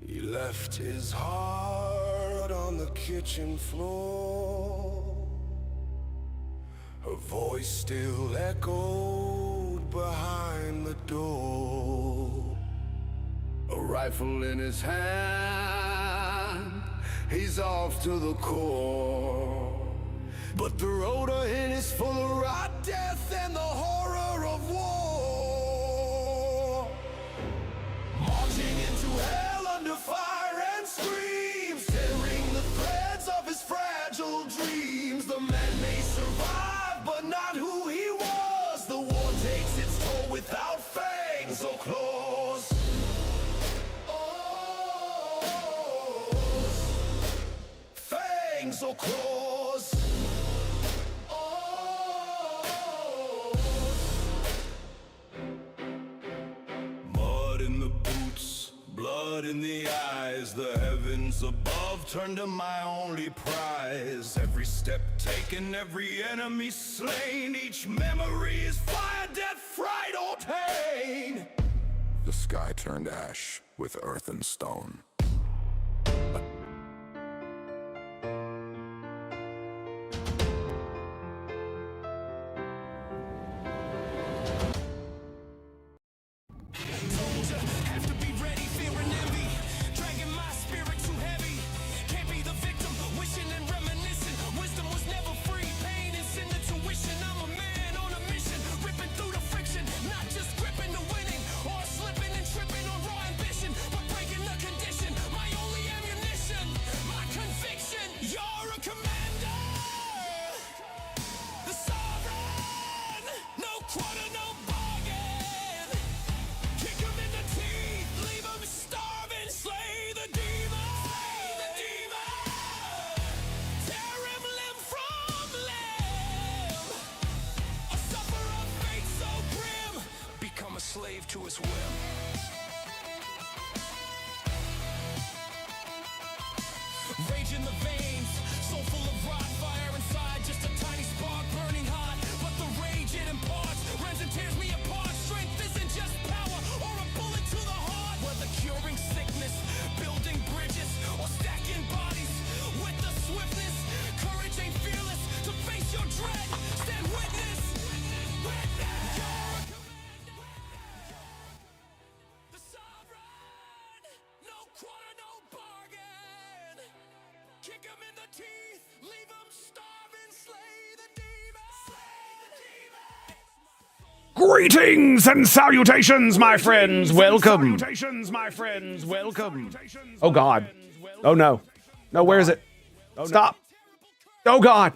He left his heart on the kitchen floor. Her voice still echoed behind the door. A rifle in his hand, he's off to the core. But the road ahead is full of rot, death, and the horror of war. Marching into hell under fire and screams, tearing the threads of his fragile dreams. The man may survive, but not who he was. The war takes its toll without fangs or claws. Fangs or claws. Mud in the boots, blood in the eyes. The heavens above turn to my only prize. Every step taken, every enemy slain. Each memory is fire, death, fright, or pain. The sky turned ash with earth and stone. Slave to his whim. Rage in the veins, soul full of rot, fire inside, just a tiny spark burning hot. But the rage it imparts rends and tears me apart. Strength isn't just power or a bullet to the heart. Whether curing sickness, building bridges, or stacking bodies with the swiftness, courage ain't fearless to face your dread. Stand witness. Greetings and salutations, my friends. Welcome. Welcome. Oh, God. Oh, no. No, where is it? Stop. Oh, God.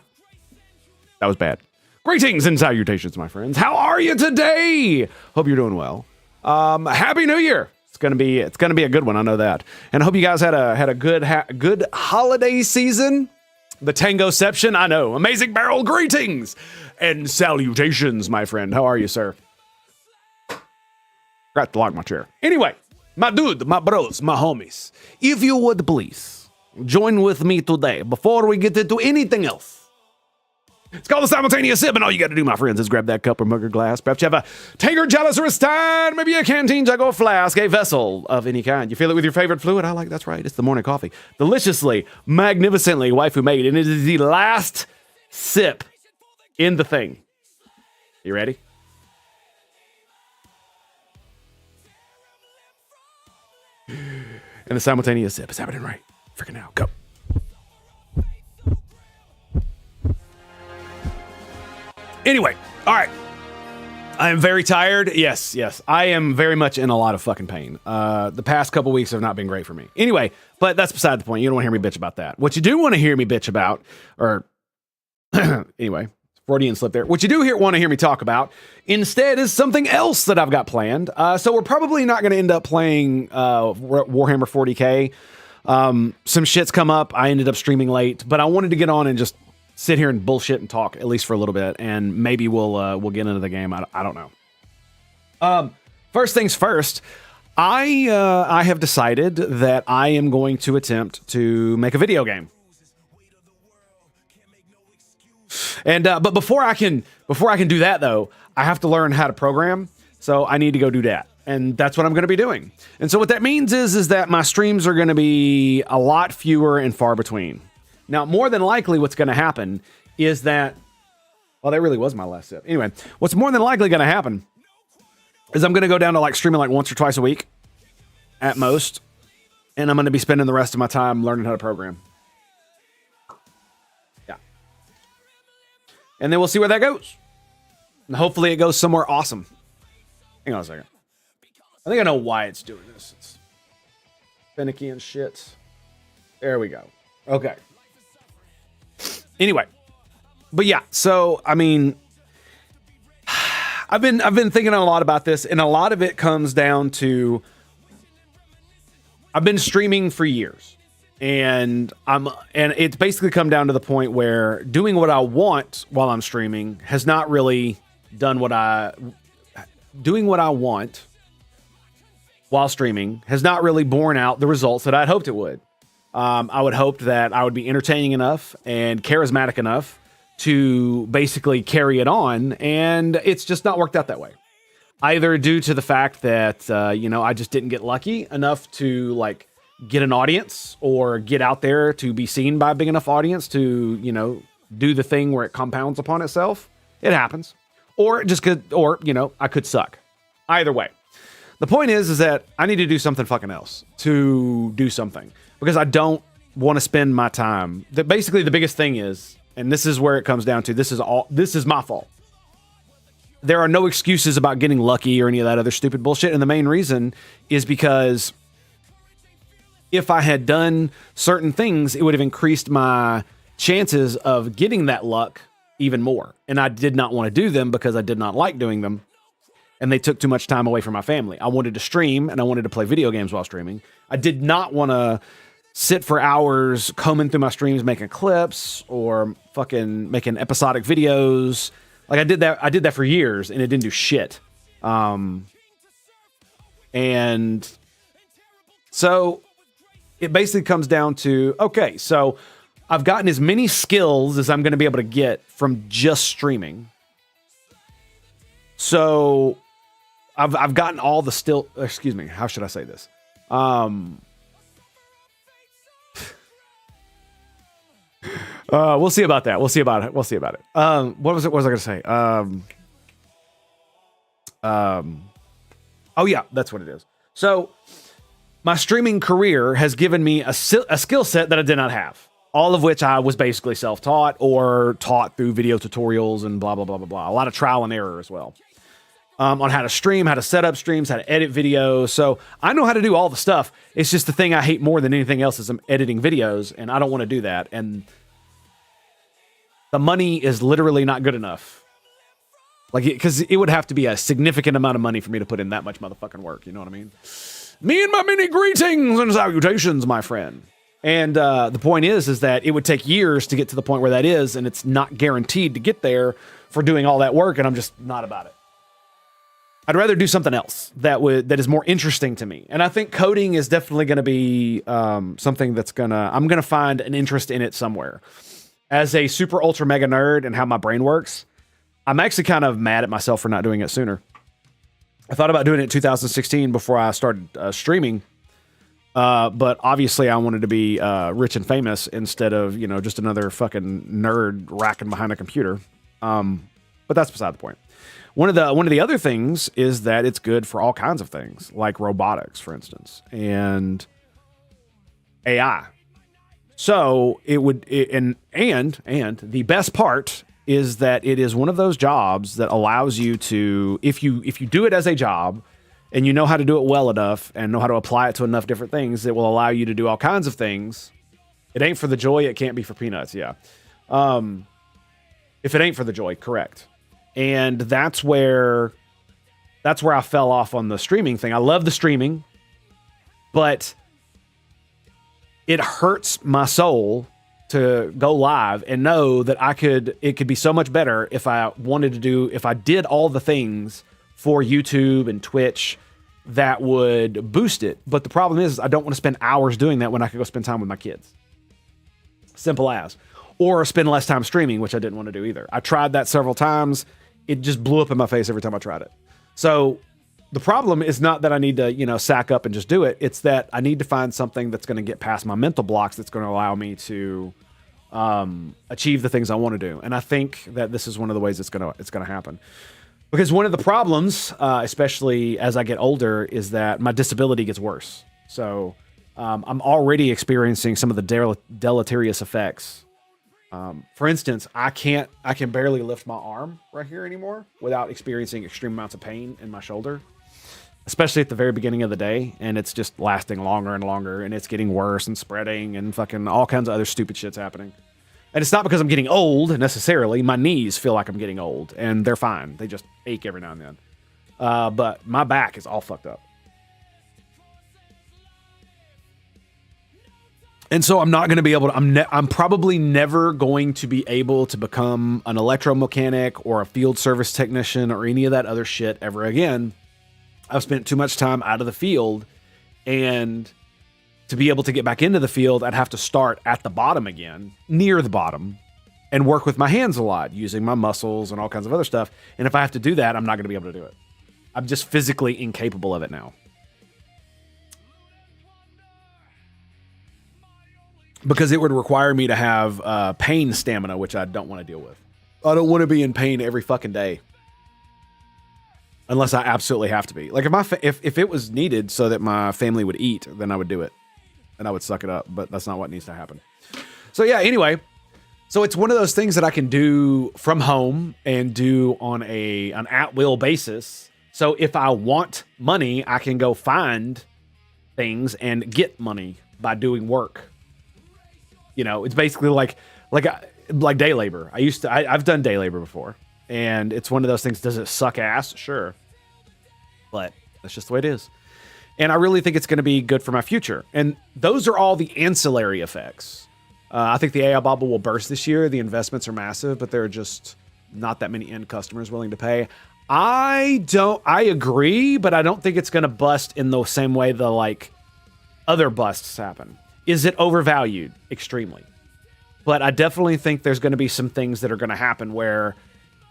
That was bad. Greetings and salutations, my friends. How are you today? Hope you're doing well. Happy New Year. It's gonna be a good one. I know that. And I hope you guys had a good holiday season. The Tangoception, I know. Amazing Barrel, greetings and salutations, my friend. How are you, sir? Got to lock my chair. Anyway, my dude, my bros, my homies, if you would please join with me today before we get into anything else. It's called a simultaneous sip, and all you got to do, my friends, is grab that cup or mug or glass. Perhaps you have a tankard, chalice, or a stein, maybe a canteen, jug, or flask, a vessel of any kind. You fill it with your favorite fluid. I like that's right. It's the morning coffee. Deliciously, magnificently, waifu made, and it is the last sip in the thing. You ready? And the simultaneous sip is happening right freaking now. Go. Anyway, all right. I am very tired. Yes. I am very much in a lot of fucking pain. The past couple weeks have not been great for me. Anyway, but that's beside the point. You don't want to hear me bitch about that. What you do want to hear me bitch about, or anyway, Freudian slip there. What you do want to hear me talk about instead is something else that I've got planned. So we're probably not going to end up playing Warhammer 40K. Some shit's come up. I ended up streaming late, but I wanted to get on and just sit here and bullshit and talk at least for a little bit, and maybe we'll get into the game. I don't know. First things first, I have decided that I am going to attempt to make a video game. And before I can do that though, I have to learn how to program. So I need to go do that. And that's what I'm going to be doing. And so what that means is that my streams are going to be a lot fewer and far between. Now, more than likely what's going to happen is that, well, that really was my last sip. Anyway, what's more than likely going to happen is I'm going to go down to like streaming like once or twice a week at most. And I'm going to be spending the rest of my time learning how to program. Yeah. And then we'll see where that goes. And hopefully it goes somewhere awesome. Hang on a second. I think I know why it's doing this. It's finicky and shit. There we go. Okay. Anyway. But yeah, so I mean, I've been thinking a lot about this, and a lot of it comes down to I've been streaming for years, and it's basically come down to the point where doing what I want while I'm streaming has not really done doing what I want while streaming has not really borne out the results that I'd hoped it would. I would hope that I would be entertaining enough and charismatic enough to basically carry it on, and it's just not worked out that way. Either due to the fact that, I just didn't get lucky enough to like get an audience or get out there to be seen by a big enough audience to, do the thing where it compounds upon itself. It happens. Or I could suck. Either way. The point is that I need to do something fucking else to do something, because I don't want to spend my time. Basically the biggest thing is, and this is where it comes down to, this is my fault. There are no excuses about getting lucky or any of that other stupid bullshit. And the main reason is because if I had done certain things, it would have increased my chances of getting that luck even more. And I did not want to do them because I did not like doing them. And they took too much time away from my family. I wanted to stream and I wanted to play video games while streaming. I did not want to sit for hours combing through my streams, making clips or fucking making episodic videos. Like I did that for years and it didn't do shit. And so it basically comes down to, okay, so I've gotten as many skills as I'm going to be able to get from just streaming. So I've gotten all the how should I say this? We'll see about that. We'll see about it. What was I going to say? Oh yeah, that's what it is. So my streaming career has given me a skill set that I did not have. All of which I was basically self-taught or taught through video tutorials and blah, blah, blah, blah, blah. A lot of trial and error as well. On how to stream, how to set up streams, how to edit videos. So I know how to do all the stuff. It's just the thing I hate more than anything else is I'm editing videos, and I don't want to do that. And the money is literally not good enough. Like, because it would have to be a significant amount of money for me to put in that much motherfucking work. You know what I mean? Me and my many greetings and salutations, my friend. And the point is that it would take years to get to the point where that is, and it's not guaranteed to get there for doing all that work, and I'm just not about it. I'd rather do something else that is more interesting to me. And I think coding is definitely going to be something that's I'm going to find an interest in it somewhere. As a super ultra mega nerd and how my brain works, I'm actually kind of mad at myself for not doing it sooner. I thought about doing it in 2016 before I started streaming. But obviously I wanted to be rich and famous instead of, just another fucking nerd racking behind a computer. But that's beside the point. One of the other things is that it's good for all kinds of things, like robotics, for instance, and AI. So and the best part is that it is one of those jobs that allows you to, if you do it as a job and you know how to do it well enough and know how to apply it to enough different things, it will allow you to do all kinds of things. It ain't for the joy, it can't be for peanuts. Yeah. If it ain't for the joy, correct. And that's where I fell off on the streaming thing. I love the streaming, but it hurts my soul to go live and know that it could be so much better if I did all the things for YouTube and Twitch that would boost it. But the problem is I don't want to spend hours doing that when I could go spend time with my kids. Simple as. Or spend less time streaming, which I didn't want to do either. I tried that several times. It just blew up in my face every time I tried it. So the problem is not that I need to, sack up and just do it. It's that I need to find something that's going to get past my mental blocks that's going to allow me to achieve the things I want to do. And I think that this is one of the ways it's going to happen. Because one of the problems, especially as I get older, is that my disability gets worse. So I'm already experiencing some of the deleterious effects. For instance, I can barely lift my arm right here anymore without experiencing extreme amounts of pain in my shoulder, especially at the very beginning of the day. And it's just lasting longer and longer, and it's getting worse and spreading and fucking all kinds of other stupid shit's happening. And it's not because I'm getting old necessarily. My knees feel like I'm getting old, and they're fine. They just ache every now and then. But my back is all fucked up. And so I'm not going to be able to, I'm probably never going to be able to become an electromechanic or a field service technician or any of that other shit ever again. I've spent too much time out of the field, and to be able to get back into the field, I'd have to start at the bottom again, near the bottom, and work with my hands a lot, using my muscles and all kinds of other stuff. And if I have to do that, I'm not going to be able to do it. I'm just physically incapable of it now. Because it would require me to have pain stamina, which I don't want to deal with. I don't want to be in pain every fucking day. Unless I absolutely have to be. Like if it was needed so that my family would eat, then I would do it. And I would suck it up, but that's not what needs to happen. So yeah, anyway. So it's one of those things that I can do from home and do on an at-will basis. So if I want money, I can go find things and get money by doing work. It's basically like day labor. I've done day labor before, and it's one of those things. Does it suck ass? Sure. But that's just the way it is. And I really think it's going to be good for my future. And those are all the ancillary effects. I think the AI bubble will burst this year. The investments are massive, but there are just not that many end customers willing to pay. I agree, but I don't think it's going to bust in the same way the other busts happen. Is it overvalued? Extremely. But I definitely think there's going to be some things that are going to happen where,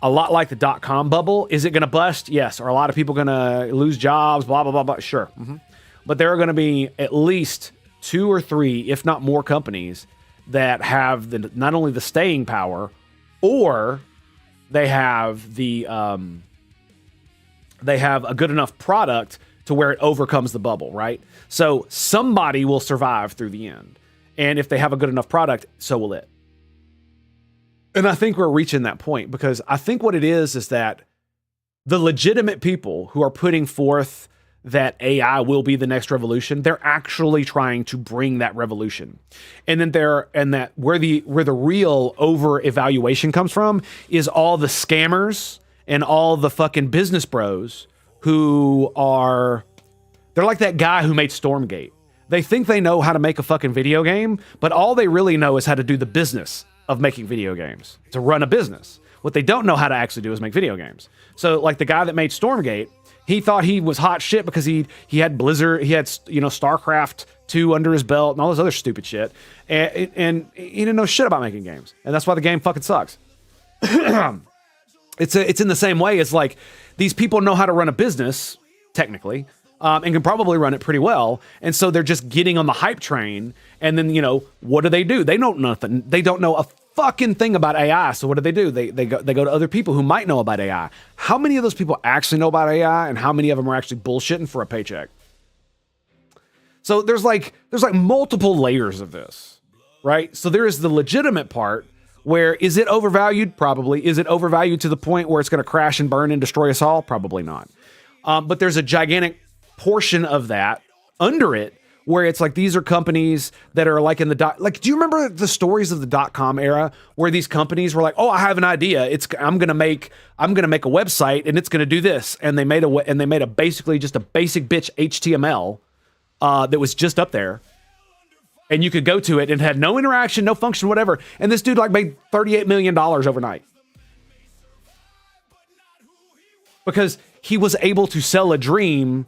a lot like the .com bubble, is it going to bust? Yes. Are a lot of people going to lose jobs? Blah, blah, blah, blah. Sure. Mm-hmm. But there are going to be at least 2 or 3, if not more, companies that have not only the staying power, or they have they have a good enough product to where it overcomes the bubble, right? So somebody will survive through the end. And if they have a good enough product, so will it. And I think we're reaching that point, because I think what it is that the legitimate people who are putting forth that AI will be the next revolution, they're actually trying to bring that revolution. And then where the real over evaluation comes from is all the scammers and all the fucking business bros who they're like that guy who made Stormgate. They think they know how to make a fucking video game, but all they really know is how to do the business of making video games, to run a business. What they don't know how to actually do is make video games. So like the guy that made Stormgate, he thought he was hot shit because he had Blizzard, he had StarCraft 2 under his belt and all this other stupid shit. And he didn't know shit about making games. And that's why the game fucking sucks. It's in the same way as like these people know how to run a business, technically, and can probably run it pretty well. And so they're just getting on the hype train. And then, what do? They know nothing. They don't know a fucking thing about AI. So what do? They go to other people who might know about AI. How many of those people actually know about AI, and how many of them are actually bullshitting for a paycheck? So there's multiple layers of this, right? So there is the legitimate part where, is it overvalued? Probably. Is it overvalued to the point where it's going to crash and burn and destroy us all? Probably not. But there's a gigantic portion of that under it where it's like, these are companies that are like in the do you remember the stories of the .com era where these companies were like, oh, I have an idea. I'm going to make a website and it's going to do this. And they made a basically just a basic bitch HTML that was just up there. And you could go to it and it had no interaction, no function, whatever. And this dude made $38 million overnight. Because he was able to sell a dream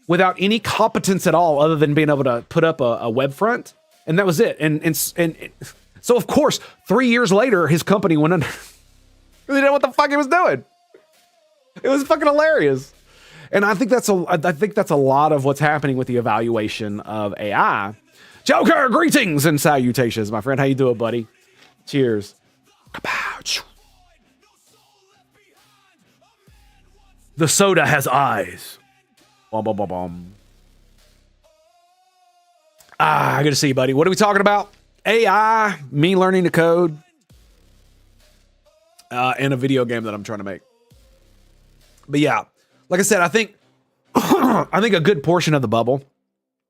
without any competence at all, other than being able to put up a web front. And that was it. And so, of course, 3 years later, his company went under. He didn't know what the fuck he was doing. It was fucking hilarious. And I think that's a lot of what's happening with the evaluation of AI. Joker, greetings and salutations, my friend. How you doing, buddy? Cheers. The soda has eyes. Bum, bum, bum, bum. Good to see you, buddy. What are we talking about? AI, me learning to code, and a video game that I'm trying to make. But yeah, like I said, I think I think a good portion of the bubble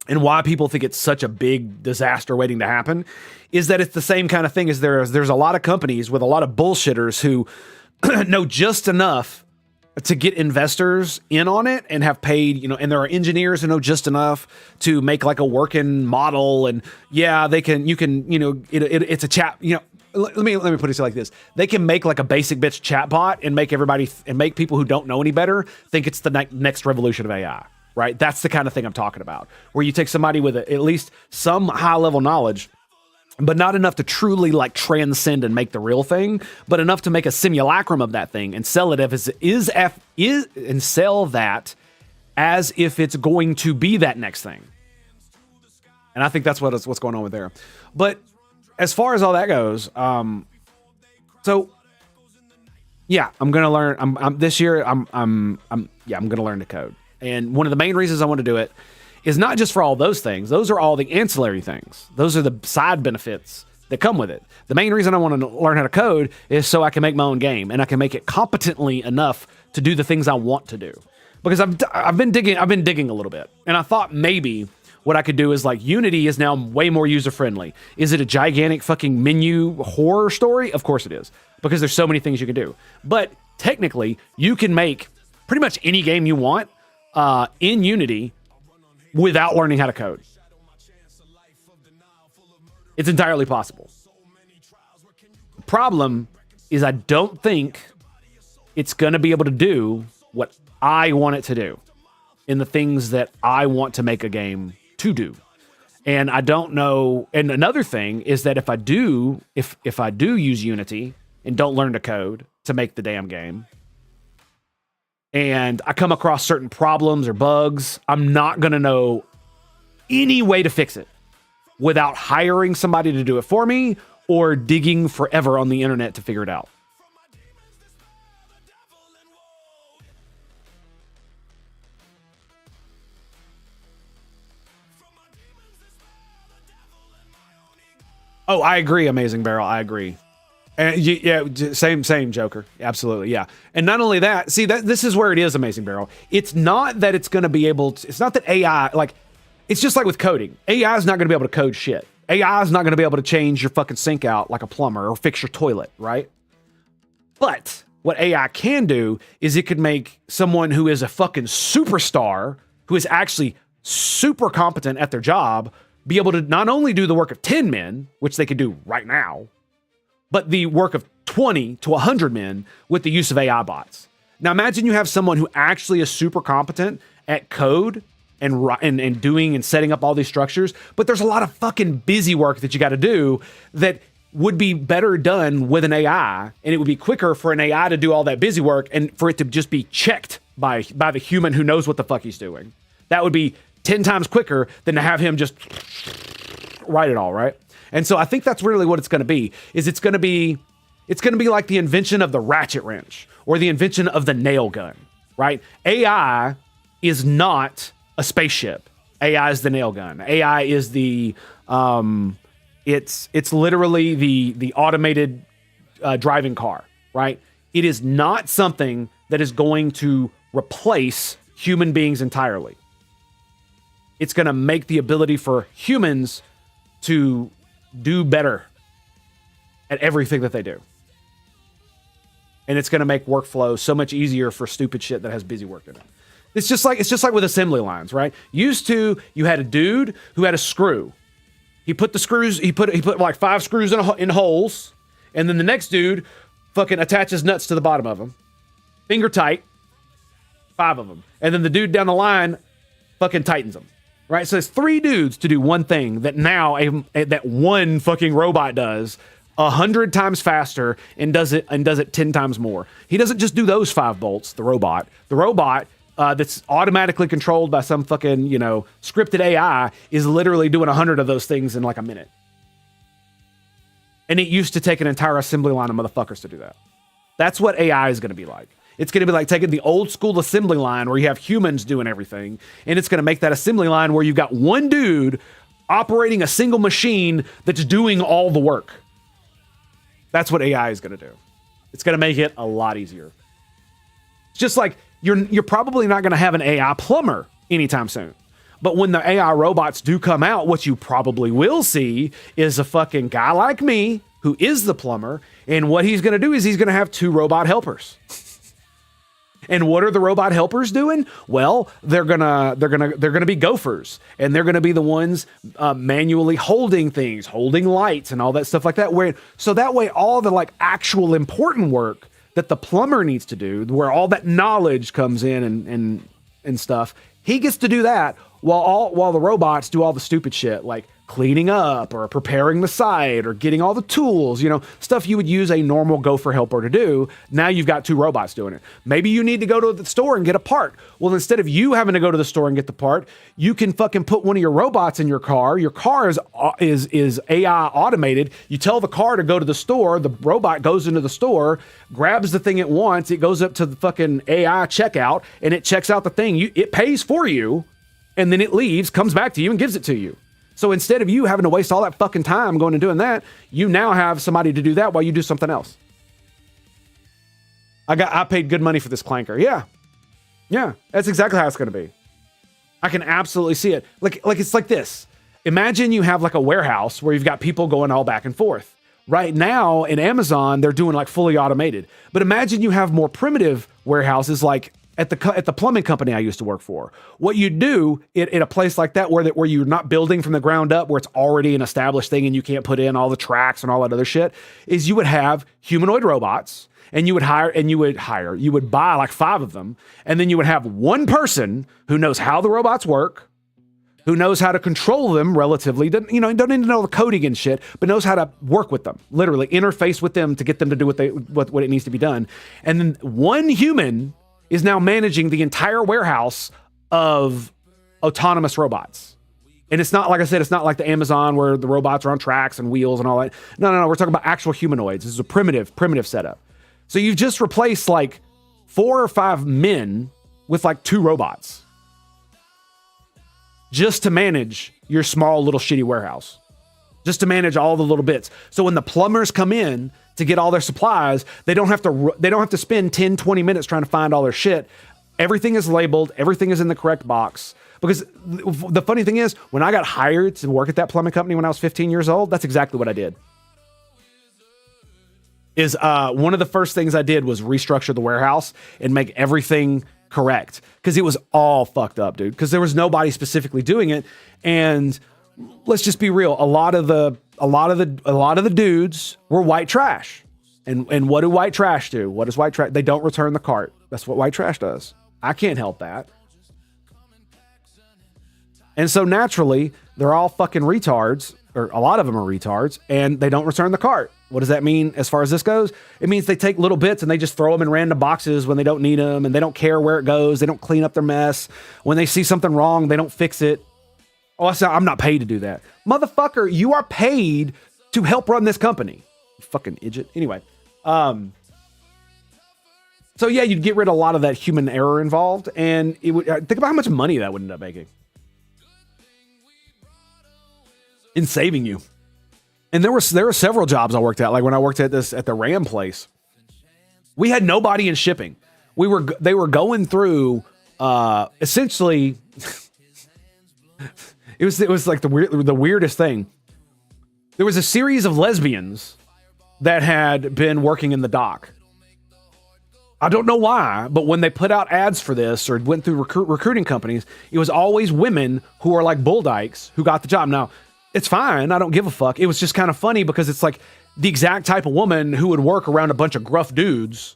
and why people think it's such a big disaster waiting to happen is that it's the same kind of thing as there's a lot of companies with a lot of bullshitters who know just enough to get investors in on it and have paid, and there are engineers who know just enough to make like a working model. And yeah, it's a chat, let me put it like this. They can make like a basic bitch chat bot and make people who don't know any better think it's the next revolution of AI, right? That's the kind of thing I'm talking about, where you take somebody with at least some high level knowledge, but not enough to truly like transcend and make the real thing, but enough to make a simulacrum of that thing and sell it and sell that as if it's going to be that next thing. And I think that's what's going on with there. But as far as all that goes, so yeah, I'm gonna learn. This year, I'm gonna learn to code. And one of the main reasons I want to do it is not just for all those things. Those are all the ancillary things. Those are the side benefits that come with it. The main reason I want to learn how to code is so I can make my own game and I can make it competently enough to do the things I want to do. Because I've been digging a little bit, and I thought maybe what I could do is like Unity is now way more user friendly. Is it a gigantic fucking menu horror story? Of course it is, because there's so many things you can do. But technically, you can make pretty much any game you want in Unity without learning how to code. It's entirely possible. The problem is I don't think it's going to be able to do what I want it to do in the things that I want to make a game to do. And I don't know. And another thing is that if I do use Unity and don't learn to code to make the damn game, and I come across certain problems or bugs, I'm not going to know any way to fix it without hiring somebody to do it for me or digging forever on the internet to figure it out. Oh, I agree, Amazing Barrel. I agree. And yeah, same Joker. Absolutely, yeah. And not only that, see, this is where it is, Amazing Barrel. It's not that it's going to be able to, it's not that AI, like, it's just like with coding. AI is not going to be able to code shit. AI is not going to be able to change your fucking sink out like a plumber or fix your toilet, right? But what AI can do is it could make someone who is a fucking superstar, who is actually super competent at their job, be able to not only do the work of 10 men, which they could do right now, but the work of 20 to 100 men with the use of AI bots. Now imagine you have someone who actually is super competent at code and doing and setting up all these structures, but there's a lot of fucking busy work that you got to do that would be better done with an AI, and it would be quicker for an AI to do all that busy work and for it to just be checked by the human who knows what the fuck he's doing. That would be 10 times quicker than to have him just write it all, right? And so I think that's really what it's going to be, is it's going to be like the invention of the ratchet wrench or the invention of the nail gun, right? AI is not a spaceship. AI is the nail gun. AI is the, it's literally the automated driving car, right? It is not something that is going to replace human beings entirely. It's going to make the ability for humans to do better at everything that they do. And it's going to make workflow so much easier for stupid shit that has busy work in it. It's just like with assembly lines, right? Used to, you had a dude who had a screw. He put the screws, he put like 5 screws in holes, and then the next dude fucking attaches nuts to the bottom of them. Finger tight, 5 of them. And then the dude down the line fucking tightens them. Right? So it's 3 dudes to do one thing that now that one fucking robot does 100 times faster and does it 10 times more. He doesn't just do those 5 bolts, the robot. The robot that's automatically controlled by some fucking, scripted AI is literally doing 100 of those things in like a minute. And it used to take an entire assembly line of motherfuckers to do that. That's what AI is going to be like. It's going to be like taking the old school assembly line where you have humans doing everything, and it's going to make that assembly line where you've got one dude operating a single machine that's doing all the work. That's what AI is going to do. It's going to make it a lot easier. It's just like you're probably not going to have an AI plumber anytime soon. But when the AI robots do come out, what you probably will see is a fucking guy like me who is the plumber, and what he's going to do is he's going to have 2 robot helpers. And what are the robot helpers doing? Well, they're gonna be gophers, and they're gonna be the ones manually holding things, holding lights, and all that stuff like that. So that way, all the like actual important work that the plumber needs to do, where all that knowledge comes in and stuff, he gets to do that while the robots do all the stupid shit like cleaning up or preparing the site or getting all the tools, stuff you would use a normal gopher helper to do. Now you've got 2 robots doing it. Maybe you need to go to the store and get a part. Well, instead of you having to go to the store and get the part, you can fucking put one of your robots in your car. Your car is AI automated. You tell the car to go to the store. The robot goes into the store, grabs the thing it wants. It goes up to the fucking AI checkout, and it checks out the thing. It pays for you, and then it leaves, comes back to you, and gives it to you. So instead of you having to waste all that fucking time going and doing that, you now have somebody to do that while you do something else. I paid good money for this clanker. Yeah, that's exactly how it's going to be. I can absolutely see it. Like it's like this. Imagine you have like a warehouse where you've got people going all back and forth. Right now in Amazon, they're doing like fully automated. But imagine you have more primitive warehouses like at the plumbing company I used to work for. What you do in a place like that where you're not building from the ground up, where it's already an established thing and you can't put in all the tracks and all that other shit, is you would have humanoid robots, and you would buy like 5 of them, and then you would have one person who knows how the robots work, who knows how to control them relatively, don't need to know the coding and shit, but knows how to work with them, literally interface with them to get them to do what it needs to be done. And then one human is now managing the entire warehouse of autonomous robots. And it's not, like I said, it's not like the Amazon where the robots are on tracks and wheels and all that. No. We're talking about actual humanoids. This is a primitive setup. So you've just replaced like 4 or 5 men with like 2 robots just to manage your small little shitty warehouse, just to manage all the little bits. So when the plumbers come in to get all their supplies, they don't have to spend 10, 20 minutes trying to find all their shit. Everything is labeled. Everything is in the correct box. Because the funny thing is, when I got hired to work at that plumbing company when I was 15 years old, that's exactly what I did. One of the first things I did was restructure the warehouse and make everything correct, because it was all fucked up, dude, because there was nobody specifically doing it. And let's just be real, a lot of the dudes were white trash. And what do white trash do? What does white trash? They don't return the cart. That's what white trash does. I can't help that. And so naturally, they're all fucking retards, or a lot of them are retards, and they don't return the cart. What does that mean as far as this goes? It means they take little bits and they just throw them in random boxes when they don't need them, and they don't care where it goes. They don't clean up their mess. When they see something wrong, they don't fix it. Oh, I'm not paid to do that. Motherfucker, you are paid to help run this company. You fucking idiot. Anyway. So yeah, you'd get rid of a lot of that human error involved, and it would think about how much money that would end up making in saving you. And there were several jobs I worked at, like when I worked at the Ram place. We had nobody in shipping. They were going through essentially it was like the weirdest thing. There was a series of lesbians that had been working in the dock. I don't know why, but when they put out ads for this or went through recruiting companies, it was always women who are like bull dykes who got the job. Now, it's fine. I don't give a fuck. It was just kind of funny because it's like the exact type of woman who would work around a bunch of gruff dudes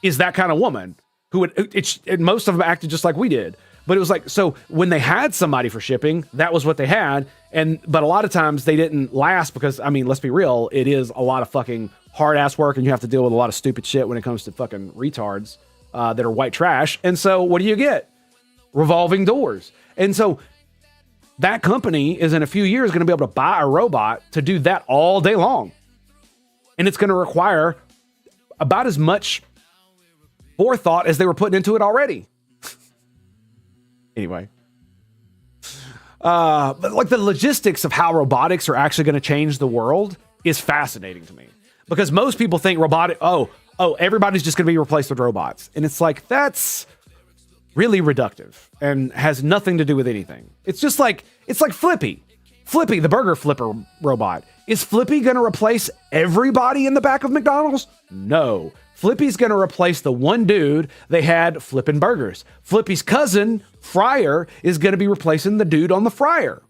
is that kind of woman who would, most of them acted just like we did. But it was like, so when they had somebody for shipping, that was what they had. But a lot of times they didn't last because, I mean, let's be real, it is a lot of fucking hard ass work, and you have to deal with a lot of stupid shit when it comes to fucking retards that are white trash. And so what do you get? revolving doors. And so that company is in a few years going to be able to buy a robot to do that all day long. And it's going to require about as much forethought as they were putting into it already. Anyway. But like the logistics of how robotics are actually going to change the world is fascinating to me. Because most people think everybody's just going to be replaced with robots. And it's like, that's really reductive and has nothing to do with anything. It's like Flippy. Flippy, the burger flipper robot. Is Flippy going to replace everybody in the back of McDonald's? No. Flippy's going to replace the one dude they had flipping burgers. Flippy's cousin, Fryer, is going to be replacing the dude on the fryer.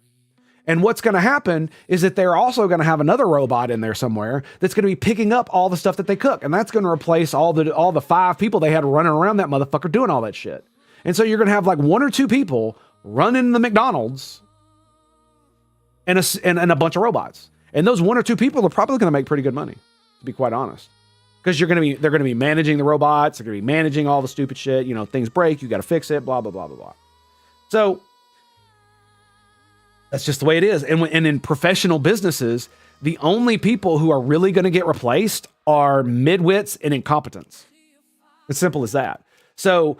And what's going to happen is that they're also going to have another robot in there somewhere that's going to be picking up all the stuff that they cook. And that's going to replace all the 5 people they had running around that motherfucker doing all that shit. And so you're going to have like 1 or 2 people running the McDonald's and a bunch of robots. And those 1 or 2 people are probably going to make pretty good money, to be quite honest. Because they're going to be managing the robots. They're going to be managing all the stupid shit. You know, things break. You got to fix it. Blah, blah, blah, blah, blah. So that's just the way it is. And in professional businesses, the only people who are really going to get replaced are midwits and incompetents. As simple as that. So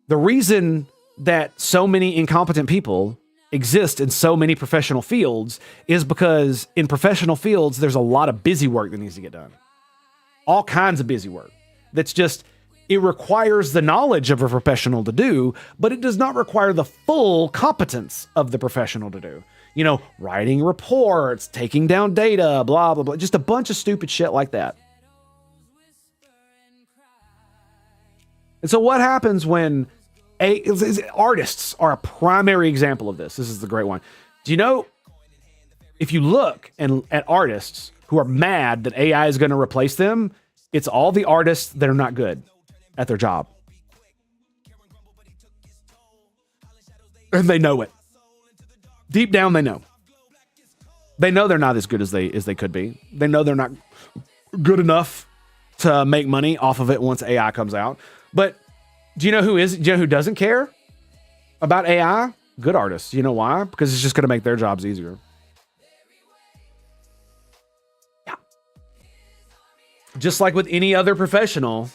the reason that so many incompetent people exist in so many professional fields is because in professional fields, there's a lot of busy work that needs to get done. All kinds of busy work. It requires the knowledge of a professional to do, but it does not require the full competence of the professional to do. You know, writing reports, taking down data, blah, blah, blah. Just a bunch of stupid shit like that. And so what happens when artists are a primary example of this? This is the great one. Do you know, if you look at artists who are mad that AI is going to replace them, it's all the artists that are not good at their job. And they know it. Deep down, they know. They know they're not as good as they could be. They know they're not good enough to make money off of it once AI comes out. But do you know who doesn't care about AI? Good artists. You know why? Because it's just going to make their jobs easier. Just like with any other professional,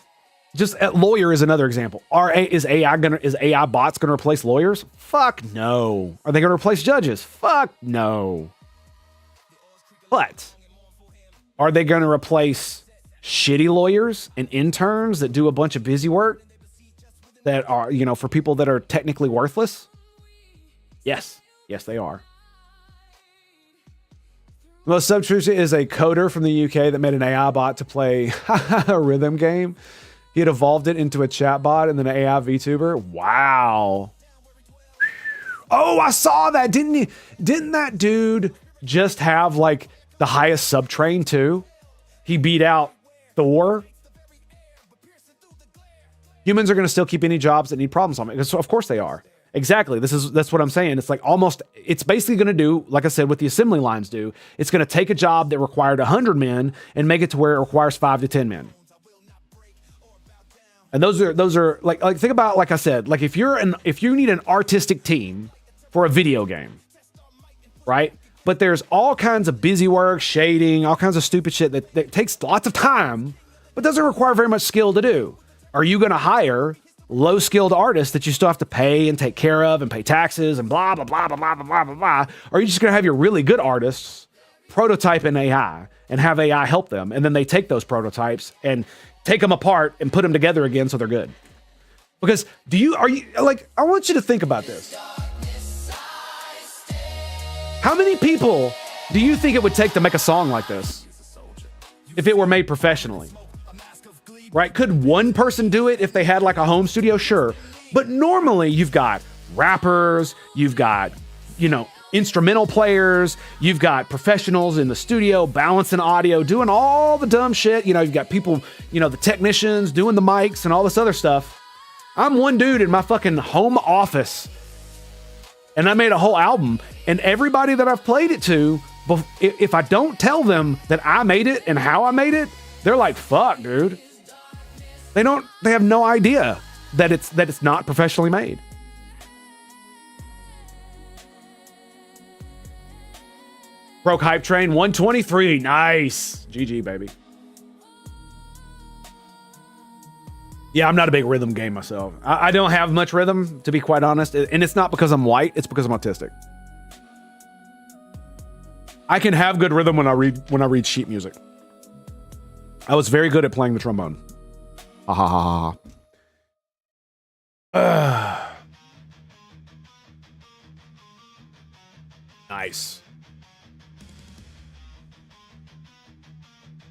just a lawyer is another example. Is AI bots going to replace lawyers? Fuck no. Are they going to replace judges? Fuck no. But are they going to replace shitty lawyers and interns that do a bunch of busy work that are, you know, for people that are technically worthless? Yes. Yes, they are. Most Subtrucia is a coder from the UK that made an AI bot to play a rhythm game. He had evolved it into a chat bot and then an AI VTuber. Wow. Oh, I saw that. Didn't that dude just have like the highest subtrain too? He beat out Thor. Humans are going to still keep any jobs that need problem solving. So of course they are. Exactly. That's what I'm saying. It's like it's basically going to do, like I said, what the assembly lines do. It's going to take a job that required 100 men and make it to where it requires 5 to 10 men. And those are like think about, like I said, like if you need an artistic team for a video game, right? But there's all kinds of busy work, shading, all kinds of stupid shit that takes lots of time, but doesn't require very much skill to do. Are you going to hire low-skilled artists that you still have to pay and take care of and pay taxes and blah, blah, blah, blah, blah, blah, blah, blah? Or are you just going to have your really good artists prototype in AI and have AI help them? And then they take those prototypes and take them apart and put them together again so they're good. Because I want you to think about this. How many people do you think it would take to make a song like this if it were made professionally? Right? Could one person do it if they had like a home studio? Sure. But normally you've got rappers, you've got, instrumental players, you've got professionals in the studio balancing audio, doing all the dumb shit. You've got people, the technicians doing the mics and all this other stuff. I'm one dude in my fucking home office and I made a whole album, and everybody that I've played it to, if I don't tell them that I made it and how I made it, they're like, fuck, dude. They have no idea that it's not professionally made. Broke Hype Train 123. Nice. GG, baby. Yeah, I'm not a big rhythm game myself. I don't have much rhythm, to be quite honest. And it's not because I'm white, it's because I'm autistic. I can have good rhythm when I read sheet music. I was very good at playing the trombone. Ha ha ha ha. Nice.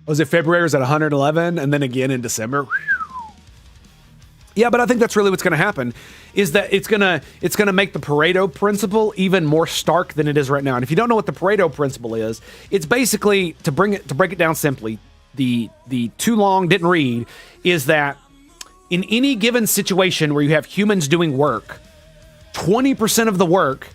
Was it February? Was at 111, and then again in December? Yeah, but I think that's really what's going to happen. Is that it's gonna make the Pareto principle even more stark than it is right now. And if you don't know what the Pareto principle is, it's basically to break it down simply. The too long didn't read is that in any given situation where you have humans doing work, 20% of the work,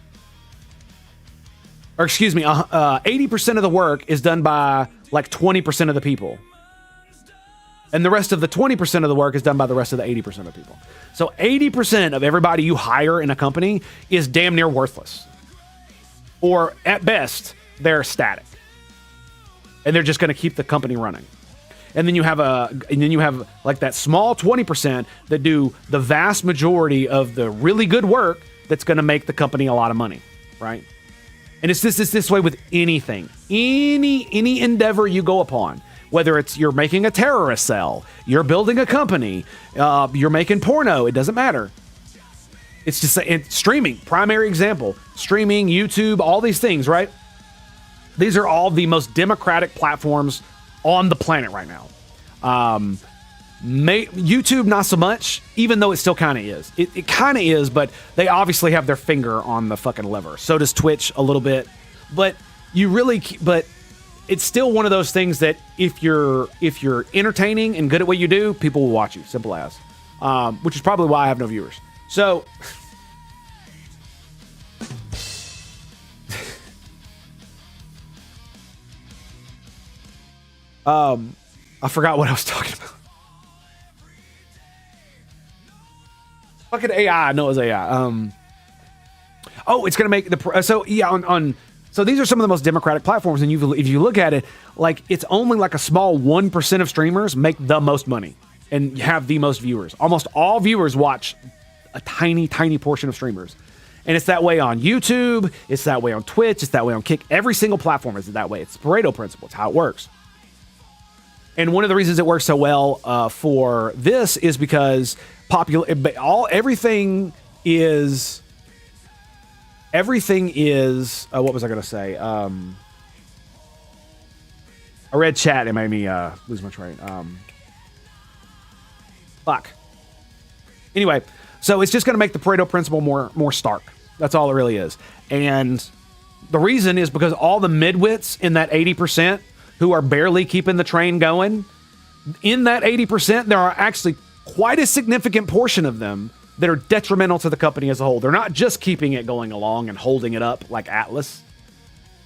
or excuse me, 80% of the work is done by like 20% of the people. And the rest of the 20% of the work is done by the rest of the 80% of people. So 80% of everybody you hire in a company is damn near worthless. Or at best, they're static. And they're just going to keep the company running. And then you have like that small 20% that do the vast majority of the really good work that's going to make the company a lot of money, right? And it's this way with anything. Any endeavor you go upon. Whether it's you're making a terrorist cell, you're building a company, you're making porno, it doesn't matter. It's just streaming, primary example. Streaming, YouTube, all these things, right? These are all the most democratic platforms on the planet right now. YouTube, not so much, even though it still kind of is. It kind of is, but they obviously have their finger on the fucking lever. So does Twitch a little bit. But it's still one of those things that if you're entertaining and good at what you do, people will watch you. Simple as. Which is probably why I have no viewers. So I forgot what I was talking about. Fucking AI. I know it was AI. It's gonna make So these are some of the most democratic platforms, and if you look at it, like it's only like a small 1% of streamers make the most money and have the most viewers. Almost all viewers watch a tiny, tiny portion of streamers. And it's that way on YouTube, it's that way on Twitch, it's that way on Kick. Every single platform is that way. It's the Pareto principle. It's how it works. And one of the reasons it works so well for this is because everything is what was I going to say? I read chat. It made me lose my train. Fuck. Anyway, so it's just going to make the Pareto principle more stark. That's all it really is. And the reason is because all the midwits in that 80% who are barely keeping the train going, in that 80%, there are actually quite a significant portion of them that are detrimental to the company as a whole. They're not just keeping it going along and holding it up like Atlas.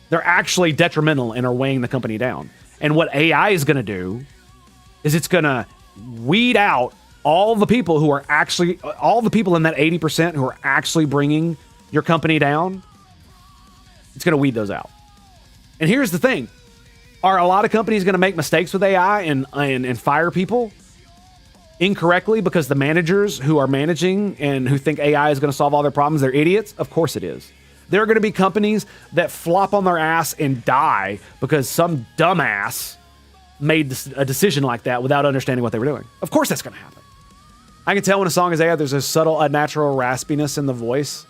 They're actually detrimental and are weighing the company down. And what AI is going to do is it's going to weed out all the people in that 80% who are actually bringing your company down. It's going to weed those out. And here's the thing. Are a lot of companies going to make mistakes with AI and fire people incorrectly because the managers who are managing and who think AI is going to solve all their problems, they're idiots? Of course it is. There are going to be companies that flop on their ass and die because some dumbass made a decision like that without understanding what they were doing. Of course that's going to happen. I can tell when a song is AI, there's a subtle, unnatural raspiness in the voice.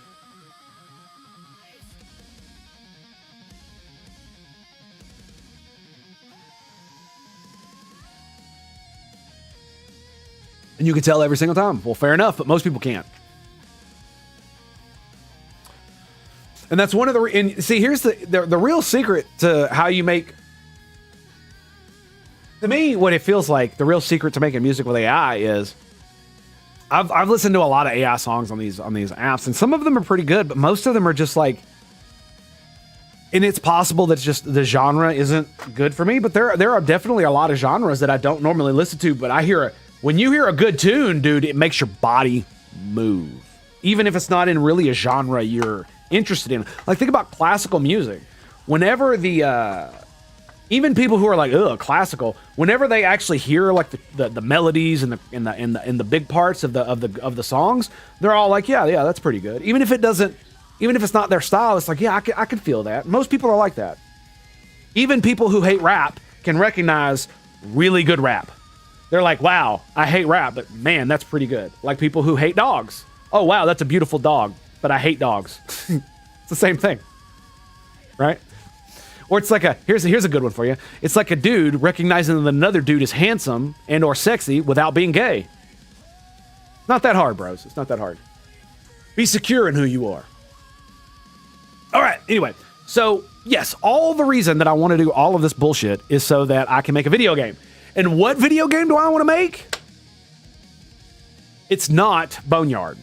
And you can tell every single time. Well, fair enough, but most people can't. And that's one of see, here's the real secret to how you make. To me, what it feels like, the real secret to making music with AI is, I've listened to a lot of AI songs on these apps, and some of them are pretty good, but most of them are just like. And it's possible that just the genre isn't good for me, but there are definitely a lot of genres that I don't normally listen to, but when you hear a good tune, dude, it makes your body move. Even if it's not in really a genre you're interested in. Like, think about classical music. whenever the even people who are like, ugh, classical, whenever they actually hear like the melodies and the big parts of the songs, they're all like, yeah, that's pretty good. Even if it's not their style, it's like, yeah, I can feel that. Most people are like that. Even people who hate rap can recognize really good rap. They're like, wow, I hate rap, but man, that's pretty good. Like people who hate dogs. Oh, wow, that's a beautiful dog, but I hate dogs. It's the same thing, right? Or it's like here's a good one for you. It's like a dude recognizing that another dude is handsome and or sexy without being gay. Not that hard, bros. It's not that hard. Be secure in who you are. All right, anyway. So, yes, all the reason that I want to do all of this bullshit is so that I can make a video game. And what video game do I want to make? It's not Boneyard.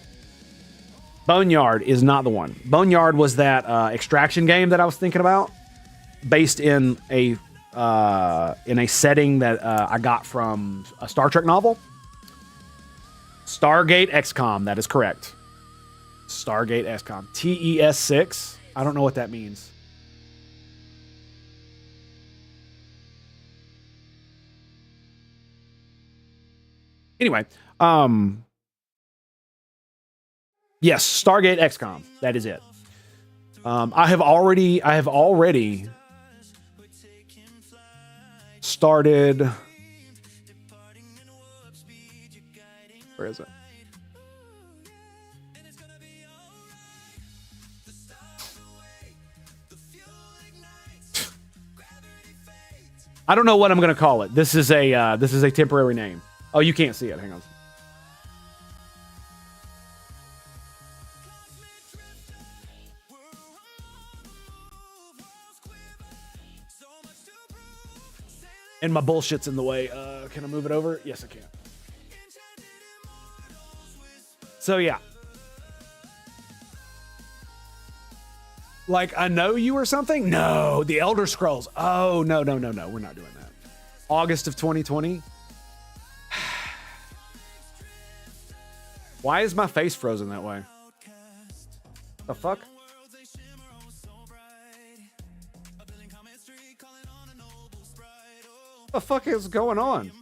Boneyard is not the one. Boneyard was that extraction game that I was thinking about, based in a setting that I got from a Star Trek novel. Stargate XCOM, that is correct. Stargate XCOM. TES6. I don't know what that means. Anyway, yes, Stargate XCOM. That is it. I have already started. Where is it? I don't know what I'm going to call it. This is a temporary name. Oh, you can't see it. Hang on. And my bullshit's in the way. Can I move it over? Yes, I can. So, yeah. Like, I know you or something? No, the Elder Scrolls. Oh, no. We're not doing that. August of 2020. Why is my face frozen that way? The fuck? The fuck is going on?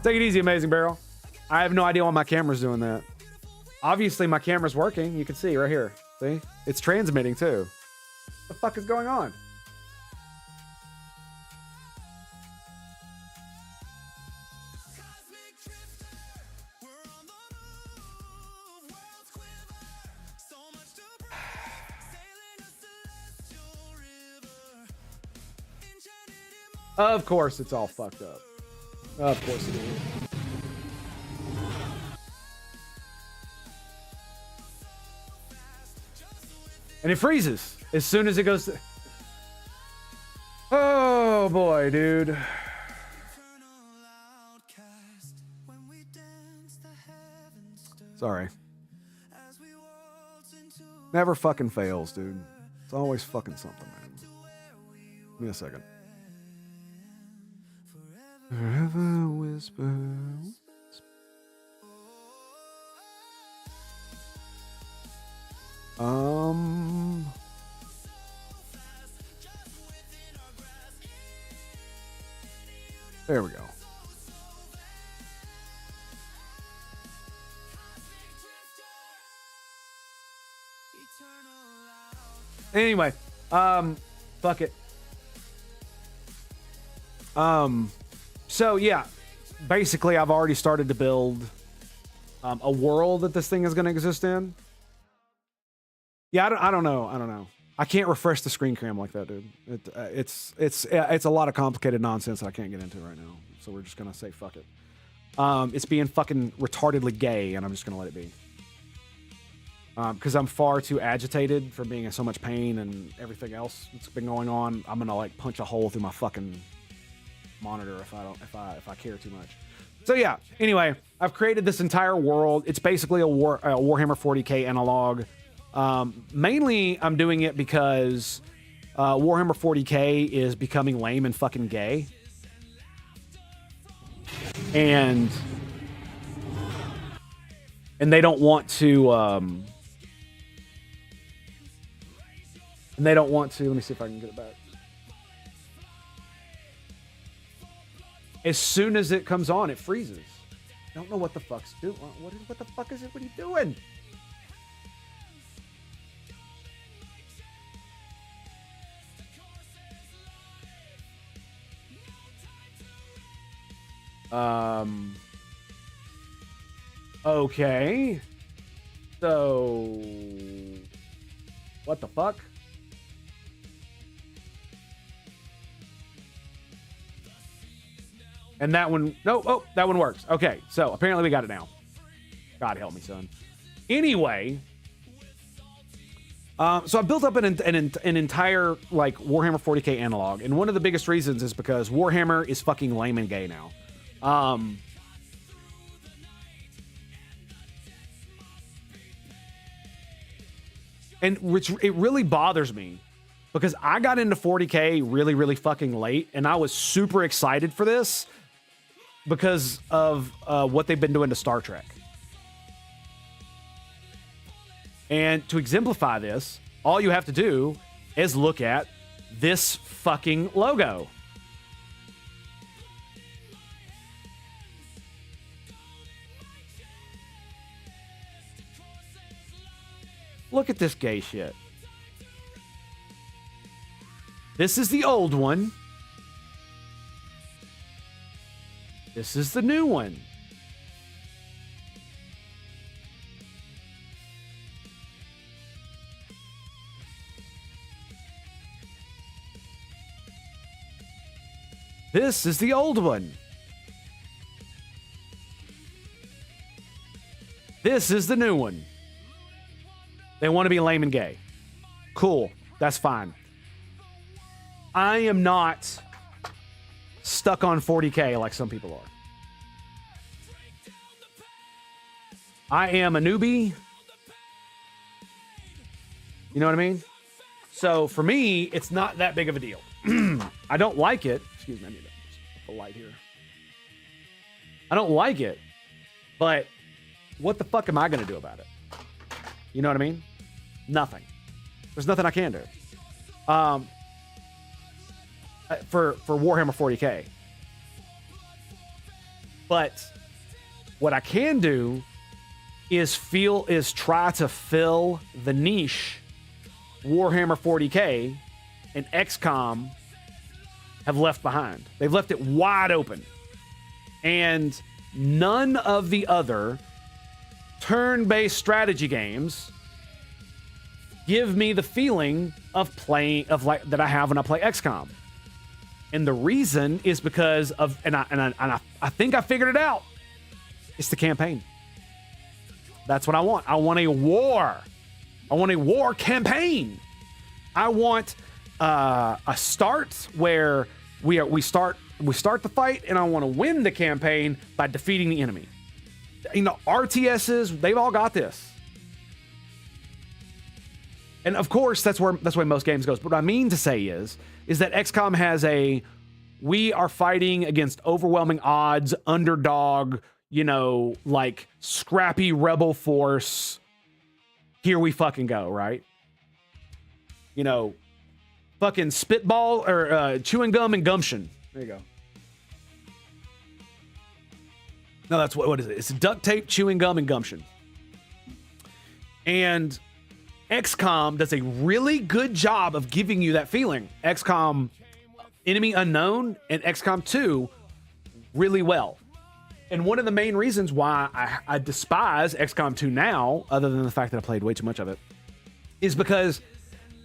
Take it easy, Amazing Barrel. I have no idea why my camera's doing that. Obviously, my camera's working. You can see right here. See? It's transmitting too. What the fuck is going on? Of course, it's all fucked up. Of course it is. And it freezes as soon as it goes to... Oh boy, dude. Sorry. Never fucking fails, dude. It's always fucking something, man. Give me a second. Forever whisper. There we go. Anyway, fuck it. So yeah, basically I've already started to build a world that this thing is going to exist in. Yeah, I don't know. I can't refresh the screen cam like that, dude. It's a lot of complicated nonsense that I can't get into right now. So we're just gonna say fuck it. It's being fucking retardedly gay, and I'm just gonna let it be. Because I'm far too agitated for being in so much pain and everything else that's been going on. I'm gonna like punch a hole through my fucking monitor if I care too much. So yeah. Anyway, I've created this entire world. It's basically a Warhammer 40k analog. Mainly I'm doing it because Warhammer 40k is becoming lame and fucking gay. and they don't want to let me see if I can get it back. As soon as it comes on, it freezes. I don't know what the fuck's doing. What the fuck is it? What are you doing? Okay. So, what the fuck? And that one, no, oh, that one works. Okay, so apparently we got it now. God help me, son. Anyway, so I built up an entire like Warhammer 40k analog, and one of the biggest reasons is because Warhammer is fucking lame and gay now. And which it really bothers me because I got into 40k really, really fucking late, and I was super excited for this because of what they've been doing to Star Trek. And to exemplify this, all you have to do is look at this fucking logo. Look at this gay shit. This is the old one. This is the new one. This is the old one. This is the new one. They want to be lame and gay. Cool. That's fine. I am not stuck on 40k like some people are. I am a newbie. You know what I mean? So for me, it's not that big of a deal. I don't like it. Excuse me, I need to put the light here. I don't like it, but what the fuck am I going to do about it? You know what I mean? Nothing. There's nothing I can do. For Warhammer 40k. But what I can do is try to fill the niche Warhammer 40k and XCOM have left behind. They've left it wide open. And none of the other turn-based strategy games give me the feeling of playing that I have when I play XCOM. And the reason is because of and I think I figured it out. It's the campaign. That's what I want. I want a war. I want a war campaign. I want a start where we start the fight, and I want to win the campaign by defeating the enemy. You know, RTSs, they've all got this. And of course, that's where most games goes. But what I mean to say is that XCOM has we are fighting against overwhelming odds, underdog, you know, like scrappy rebel force. Here we fucking go, right? You know, fucking spitball or chewing gum and gumption. There you go. No, that's what is it? It's duct tape, chewing gum, and gumption. And XCOM does a really good job of giving you that feeling. XCOM Enemy Unknown and XCOM 2 really well. And one of the main reasons why I despise XCOM 2 now, other than the fact that I played way too much of it, is because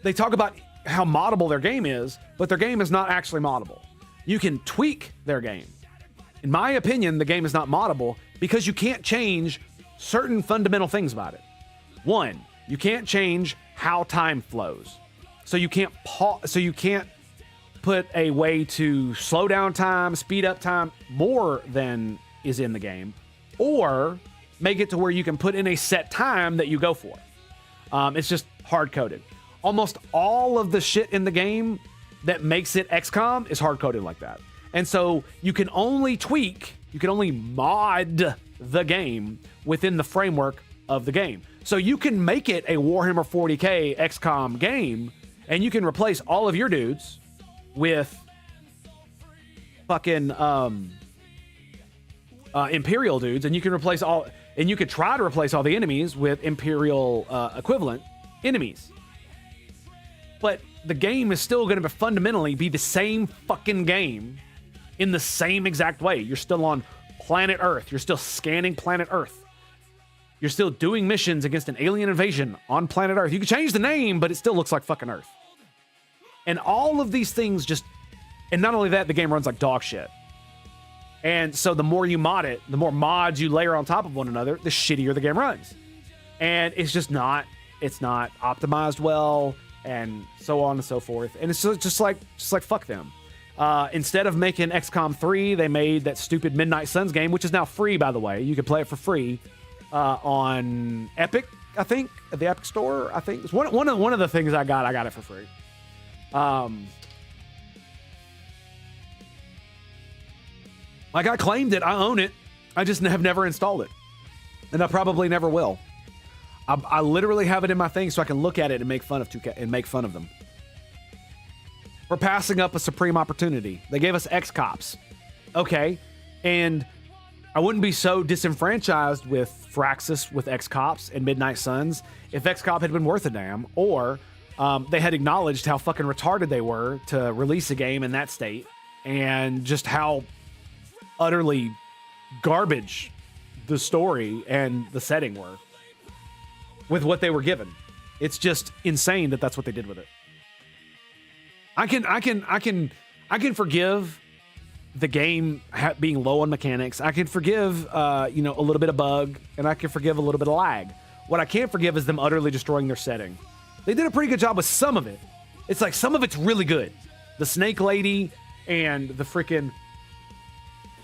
they talk about how moddable their game is, but their game is not actually moddable. You can tweak their game. In my opinion, the game is not moddable because you can't change certain fundamental things about it. One, you can't change how time flows. So you can't put a way to slow down time, speed up time more than is in the game, or make it to where you can put in a set time that you go for. It's just hard-coded. Almost all of the shit in the game that makes it XCOM is hard-coded like that. And so you can only tweak You can only mod the game within the framework of the game. So you can make it a Warhammer 40k XCOM game, and you can replace all of your dudes with fucking Imperial dudes, and you can replace all, and you could try to replace all the enemies with Imperial equivalent enemies. But the game is still going to fundamentally be the same fucking game in the same exact way. You're still on planet Earth. You're still scanning planet Earth. You're still doing missions against an alien invasion on planet Earth. You can change the name, but it still looks like fucking Earth. And all of these things just, and not only that, the game runs like dog shit. And so the more you mod it, the more mods you layer on top of one another, the shittier the game runs. And it's just not, it's not optimized well, and so on and so forth. And it's just like fuck them. Instead of making XCOM 3, they made that stupid Midnight Suns game, which is now free, by the way. You can play it for free on Epic, I think, at the Epic Store. I think it's one of the things I got it for free. Like, I claimed it, I own it. I just have never installed it, and I probably never will. I literally have it in my thing so I can look at it and make fun of 2K and make fun of them. We're passing up a supreme opportunity. They gave us X-Cops. Okay. And I wouldn't be so disenfranchised with Firaxis with X-Cops and Midnight Suns if X-Cop had been worth a damn, or they had acknowledged how fucking retarded they were to release a game in that state, and just how utterly garbage the story and the setting were with what they were given. It's just insane that that's what they did with it. I can forgive the game being low on mechanics. I can forgive, a little bit of bug, and I can forgive a little bit of lag. What I can't forgive is them utterly destroying their setting. They did a pretty good job with some of it. It's like some of it's really good. The Snake Lady and the freaking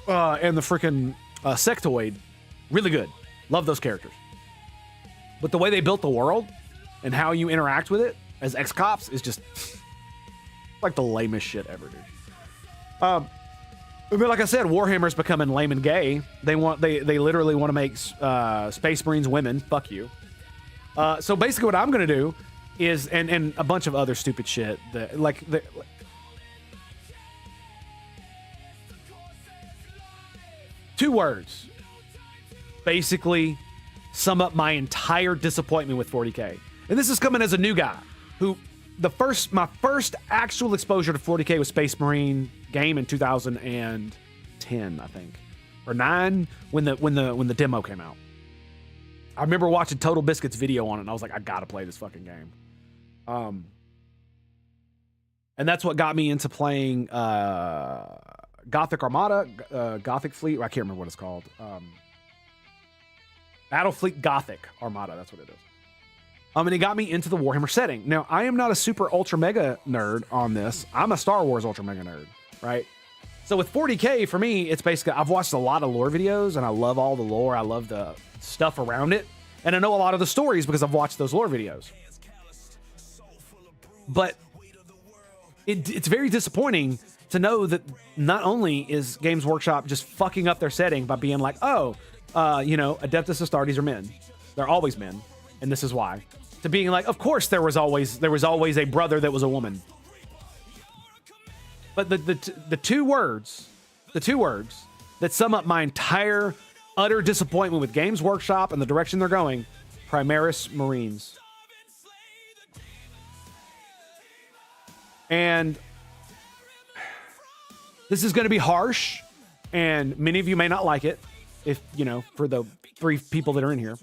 Sectoid, really good. Love those characters. But the way they built the world and how you interact with it as X-Cops is just like the lamest shit ever, dude. But like I said, Warhammer's becoming lame and gay. They literally want to make Space Marines women. Fuck you. So basically what I'm going to do is, and a bunch of other stupid shit that two words basically sum up my entire disappointment with 40K. And this is coming as a new guy who my first actual exposure to 40K was Space Marine game in 2010, I think, or 9, when the demo came out. I remember watching Total Biscuit's video on it, and I was like, I gotta play this fucking game. And that's what got me into playing Gothic Armada, Gothic Fleet. I can't remember what it's called. Battlefleet Gothic Armada, that's what it is. And it got me into the Warhammer setting. Now, I am not a super ultra mega nerd on this. I'm a Star Wars ultra mega nerd, right? So with 40K, for me, it's basically, I've watched a lot of lore videos, and I love all the lore. I love the stuff around it. And I know a lot of the stories because I've watched those lore videos. But it's very disappointing to know that not only is Games Workshop just fucking up their setting by being like, Adeptus Astartes are men. They're always men, and this is why. To being like, of course there was always a brother that was a woman. But the two words that sum up my entire utter disappointment with Games Workshop and the direction they're going: Primaris Marines. And this is going to be harsh, and many of you may not like it, if, for the 3 people that are in here.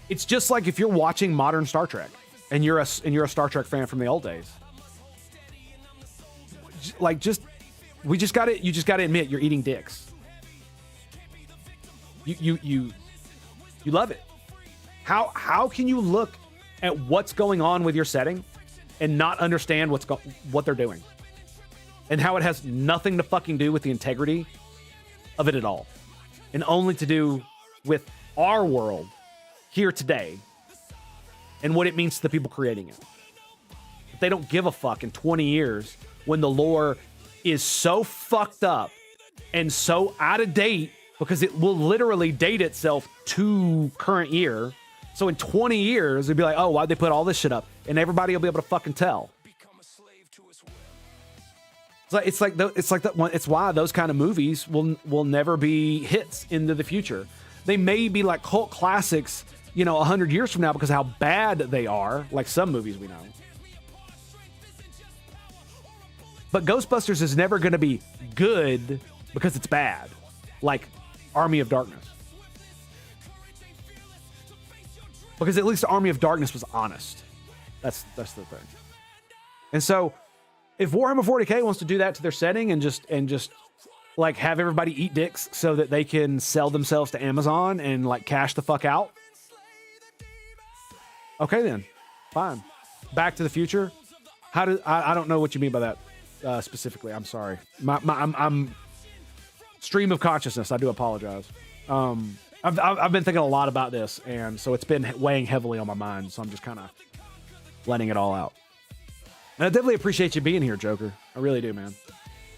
It's just like if you're watching modern Star Trek and you're a Star Trek fan from the old days. You just got to admit you're eating dicks. You love it. How can you look at what's going on with your setting and not understand what they're doing, and how it has nothing to fucking do with the integrity of it at all, and only to do with our world here today and what it means to the people creating it? If they don't give a fuck in 20 years when the lore is so fucked up and so out of date because it will literally date itself to current year. So in 20 years, it'd be like, oh, why'd they put all this shit up? And everybody will be able to fucking tell. It's why those kind of movies will never be hits into the future. They may be like cult classics, 100 years from now because of how bad they are, like some movies we know. But Ghostbusters is never going to be good because it's bad, like Army of Darkness. Because at least Army of Darkness was honest. That's the thing. And so, if Warhammer 40K wants to do that to their setting and just like have everybody eat dicks so that they can sell themselves to Amazon and like cash the fuck out, okay then, fine. Back to the Future. I don't know what you mean by that specifically. I'm sorry. I'm stream of consciousness. I do apologize. I've been thinking a lot about this, and so it's been weighing heavily on my mind. So I'm just kind of letting it all out. And I definitely appreciate you being here, Joker. I really do, man.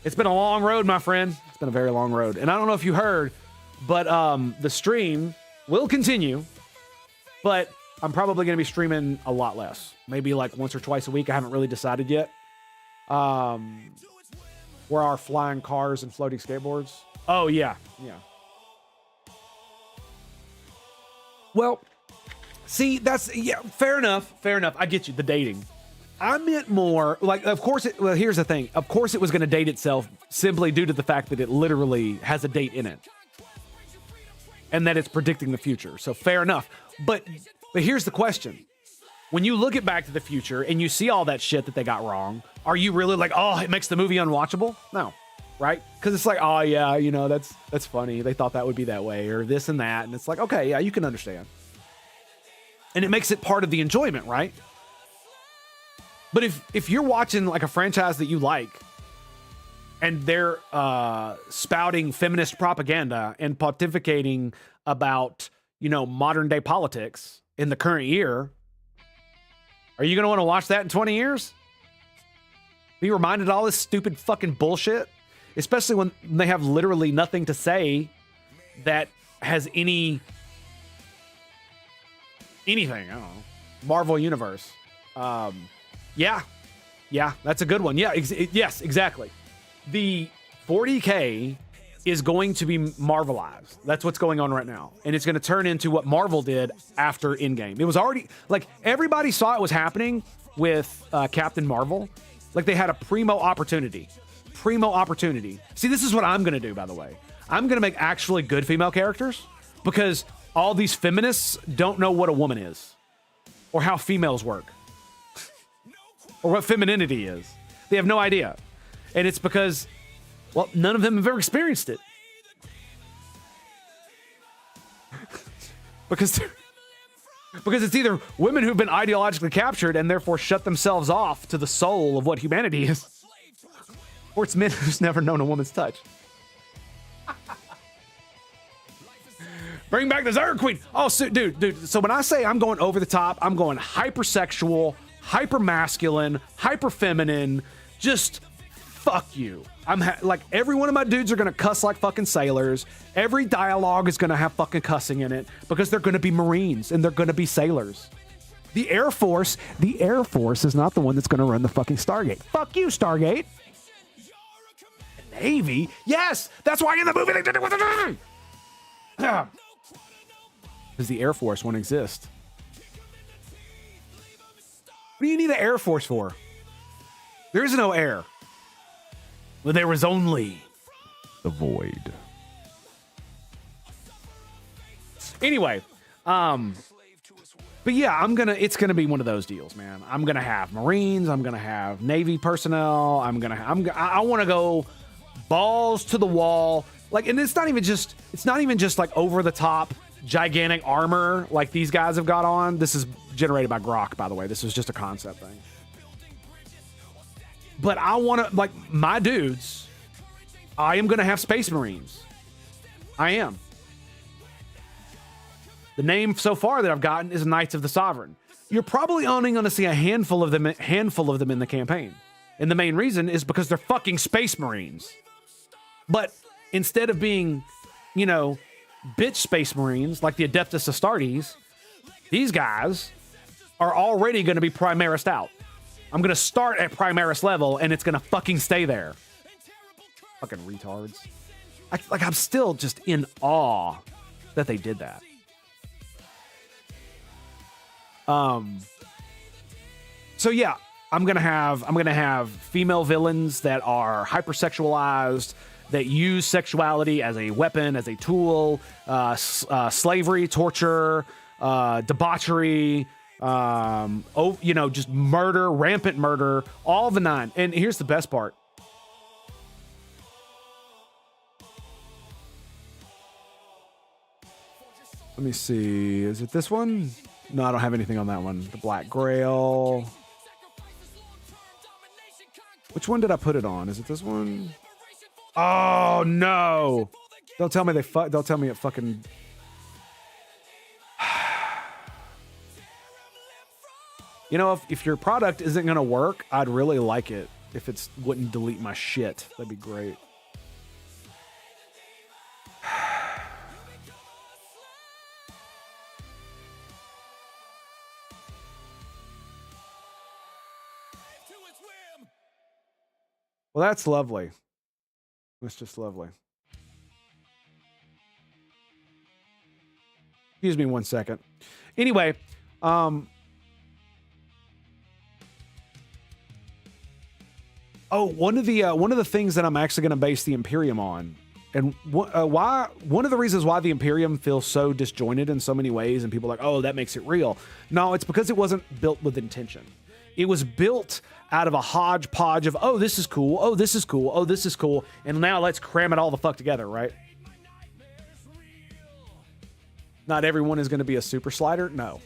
It's been a long road, my friend. It's been a very long road. And I don't know if you heard, but the stream will continue, but I'm probably going to be streaming a lot less. Maybe like once or twice a week. I haven't really decided yet. Where are flying cars and floating skateboards? Oh, yeah. Yeah. Well, see, fair enough. Fair enough. I get you. The dating. I meant more like, of course, here's the thing. Of course, it was going to date itself simply due to the fact that it literally has a date in it and that it's predicting the future. So fair enough. But here's the question. When you look at Back to the Future and you see all that shit that they got wrong, are you really like, oh, it makes the movie unwatchable? No. Right? Because it's like, oh, yeah, that's funny. They thought that would be that way or this and that. And it's like, okay, yeah, you can understand. And it makes it part of the enjoyment, right? But if you're watching like a franchise that you like and they're spouting feminist propaganda and pontificating about, modern day politics in the current year, are you going to want to watch that in 20 years? Be reminded of all this stupid fucking bullshit? Especially when they have literally nothing to say that has anything, I don't know, Marvel Universe. Yeah, that's a good one. Yeah, yes, exactly. The 40K is going to be Marvelized. That's what's going on right now. And it's going to turn into what Marvel did after Endgame. It was already, like, everybody saw it was happening with Captain Marvel. Like, they had a primo opportunity. See, this is what I'm going to do, by the way. I'm going to make actually good female characters because all these feminists don't know what a woman is or how females work. Or what femininity is. They have no idea. And it's because, well, none of them have ever experienced it. because it's either women who've been ideologically captured and therefore shut themselves off to the soul of what humanity is, or it's men who's never known a woman's touch. Bring back the Zerg Queen. Oh, so, dude. So when I say I'm going over the top, I'm going hypersexual, hyper masculine, hyper feminine, just fuck you. Like every one of my dudes are gonna cuss like fucking sailors. Every dialogue is gonna have fucking cussing in it because they're gonna be Marines and they're gonna be sailors. The Air Force is not the one that's gonna run the fucking Stargate. Fuck you, Stargate. The Navy, yes, that's why in the movie they did it with the Navy. Because the Air Force won't exist. What do you need the Air Force for? There is no air. Well, there was only the void. Anyway, but yeah, it's gonna be one of those deals, man. I'm gonna have Marines, I'm gonna have Navy personnel, I want to go balls to the wall. Like, and it's not even just like over the top gigantic armor like these guys have got on. This is generated by Grok, by the way. This is just a concept thing. But I want to, like, my dudes, I am going to have Space Marines. I am. The name so far that I've gotten is Knights of the Sovereign. You're probably only going to see a handful of them in the campaign. And the main reason is because they're fucking Space Marines. But instead of being, you know, bitch Space Marines like the Adeptus Astartes, these guys are already going to be Primaris out. I'm going to start at Primaris level, and it's going to fucking stay there. Fucking retards. I'm still just in awe that they did that. So yeah, I'm gonna have female villains that are hypersexualized, that use sexuality as a weapon, as a tool, slavery, torture, debauchery, you know, just murder, rampant murder, all the nine. And here's the best part. Let me see. Is it this one? No, I don't have anything on that one. The Black Grail. Which one did I put it on? Is it this one? Oh no! Don't tell me don't tell me it fucking. You know, if your product isn't gonna work, I'd really like it if it wouldn't delete my shit. That'd be great. Well, that's lovely. That's just lovely. Excuse me one second. Anyway, oh, one of the things that I'm actually going to base the Imperium on, and one of the reasons why the Imperium feels so disjointed in so many ways, and people are like, oh, that makes it real. No, it's because it wasn't built with intention. It was built out of a hodgepodge of, oh, this is cool, oh, this is cool, oh, this is cool, and now let's cram it all the fuck together, right? Not everyone is going to be a super slider. No,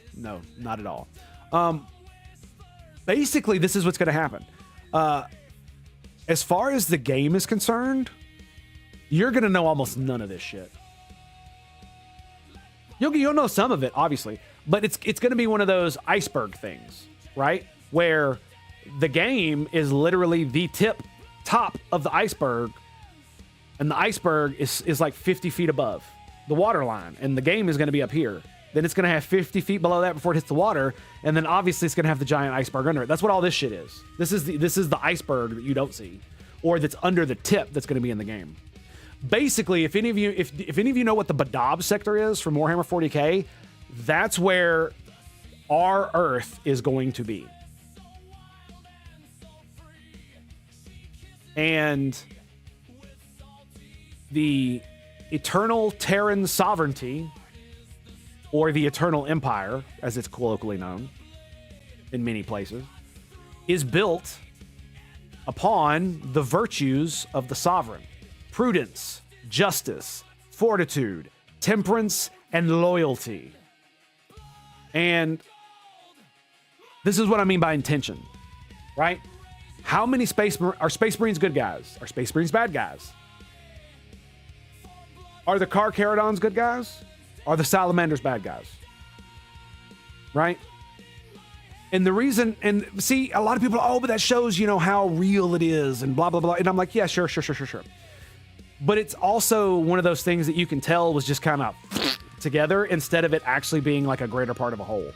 not at all. Basically, this is what's going to happen. As far as the game is concerned, you're going to know almost none of this shit. You'll know some of it, obviously, but it's going to be one of those iceberg things, right? Where the game is literally the top of the iceberg, and the iceberg is like 50 feet above the water line, and the game is going to be up here. Then it's going to have 50 feet below that before it hits the water, and then obviously it's going to have the giant iceberg under it. That's what all this shit is. This is the iceberg that you don't see, or that's under the tip that's going to be in the game. Basically, if any of you know what the Badab sector is from Warhammer 40K, that's where our Earth is going to be. And the Eternal Terran Sovereignty, or the Eternal Empire, as it's colloquially known in many places, is built upon the virtues of the sovereign: prudence, justice, fortitude, temperance, and loyalty. And this is what I mean by intention, right? How many are Space Marines good guys? Are Space Marines bad guys? Are the Carcharodons good guys? Are the Salamanders bad guys? Right? And the reason, and see, a lot of people are, oh, but that shows, you know, how real it is and blah, blah, blah. And I'm like, yeah, sure. But it's also one of those things that you can tell was just kind of together instead of it actually being like a greater part of a whole.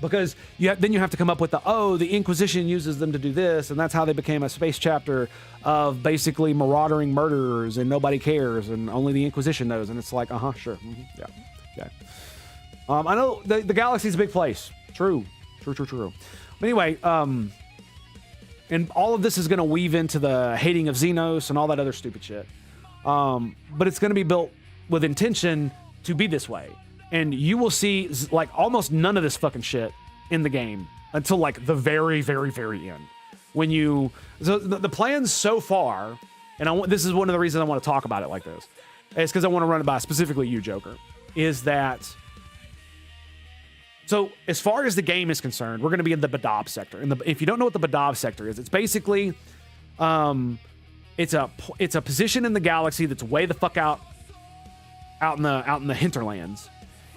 Because then you have to come up with the Inquisition uses them to do this, and that's how they became a space chapter of basically marauding murderers, and nobody cares, and only the Inquisition knows. And it's like, sure, yeah, okay. I know the galaxy's a big place. True. But anyway, and all of this is going to weave into the hating of Xenos and all that other stupid shit. But it's going to be built with intention to be this way. And you will see like almost none of this fucking shit in the game until like the very, very, very end. When so the plans so far, and this is one of the reasons I want to talk about it like this, is because I want to run it by specifically you, Joker, is that, so as far as the game is concerned, we're going to be in the Badab sector. And if you don't know what the Badab sector is, it's basically, it's a position in the galaxy that's way the fuck out in the hinterlands.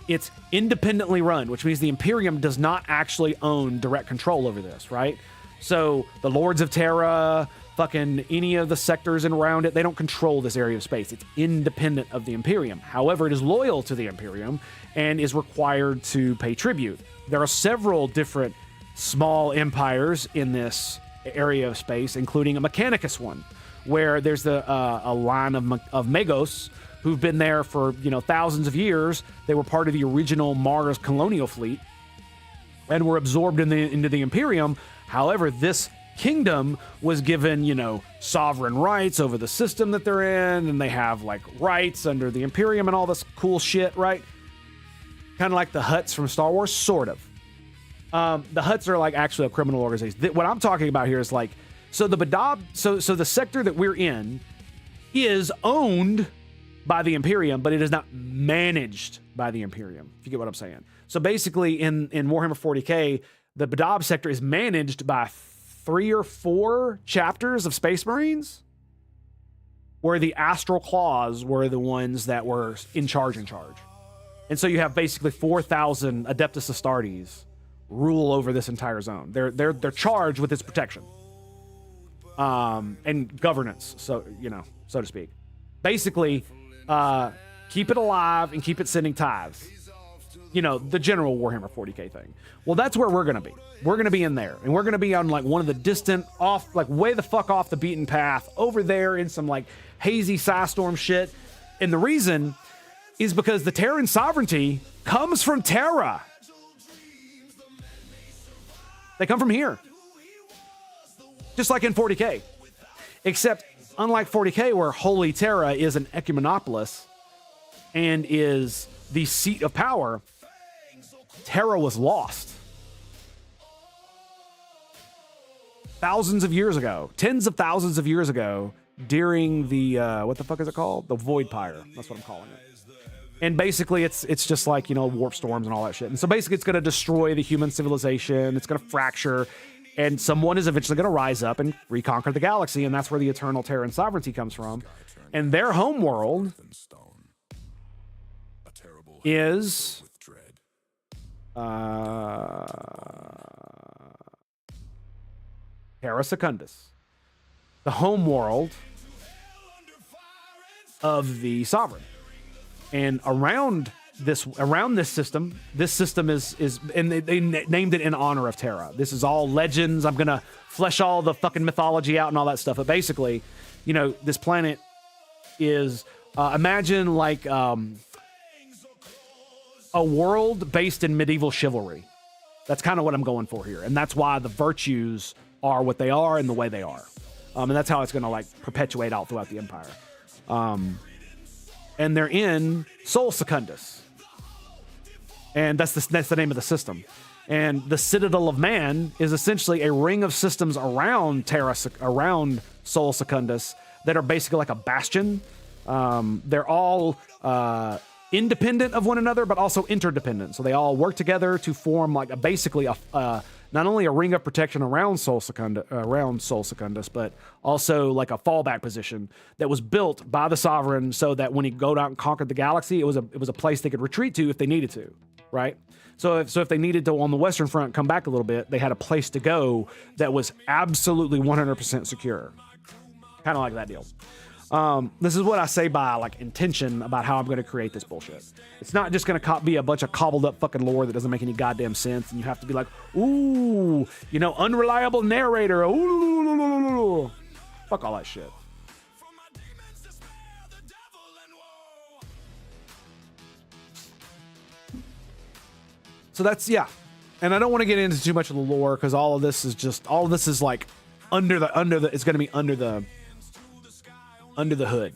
It's independently run, which means the Imperium does not actually own direct control over this, right? So the Lords of Terra, fucking any of the sectors and around it, they don't control this area of space. It's independent of the Imperium. However, it is loyal to the Imperium and is required to pay tribute. There are several different small empires in this area of space, including a Mechanicus one, where there's a line of Magos who've been there for, thousands of years. They were part of the original Mars colonial fleet and were absorbed into the Imperium. However, this kingdom was given, sovereign rights over the system that they're in, and they have like rights under the Imperium and all this cool shit, right? Kind of like the Hutts from Star Wars, sort of. The Hutts are like actually a criminal organization. What I'm talking about here is like, so the Badab, so the sector that we're in is owned by the Imperium, but it is not managed by the Imperium, if you get what I'm saying. So basically in Warhammer 40k, the Badab sector is managed by 3 or 4 chapters of Space Marines, where the Astral Claws were the ones that were in charge. And so you have basically 4,000 Adeptus Astartes rule over this entire zone. They're charged with its protection. And governance, so to speak. Basically, keep it alive and keep it sending tithes. The general Warhammer 40k thing. Well, that's where we're going to be. We're going to be in there. And we're going to be on like one of the distant off, like way the fuck off the beaten path over there in some like hazy Psystorm shit. And the reason is because the Terran sovereignty comes from Terra. They come from here. Just like in 40k. Except, unlike 40k, where Holy Terra is an ecumenopolis and is the seat of power, Terra was lost. Thousands of years ago, tens of thousands of years ago, during the, what the fuck is it called? The Void Pyre. That's what I'm calling it. And basically, it's just like, warp storms and all that shit. And so basically, it's going to destroy the human civilization. It's going to fracture. And someone is eventually going to rise up and reconquer the galaxy. And that's where the eternal Terran sovereignty comes from. And their home world is Terra Secundus, the home world of the sovereign. And around this system is and they named it in honor of Terra. This is all legends. I'm gonna flesh all the fucking mythology out and all that stuff. But basically, this planet is imagine like a world based in medieval chivalry. That's kind of what I'm going for here, and that's why the virtues are what they are and the way they are, and that's how it's gonna like perpetuate out throughout the Empire. And they're in Sol Secundus. And that's the name of the system. And the Citadel of Man is essentially a ring of systems around around Sol Secundus that are basically like a bastion. They're all independent of one another, but also interdependent. So they all work together to form like basically not only a ring of protection around Sol Secundus, but also like a fallback position that was built by the Sovereign so that when he go out and conquered the galaxy, it was a place they could retreat to if they needed to, right? So if they needed to, on the Western Front, come back a little bit, they had a place to go that was absolutely 100% secure. Kind of like that deal. This is what I say by like intention about how I'm going to create this bullshit. It's not just going to be a bunch of cobbled up fucking lore that doesn't make any goddamn sense, and you have to be like, ooh, unreliable narrator. Ooh, fuck all that shit. So that's, yeah. And I don't want to get into too much of the lore because all of this is like it's going to be under the hood.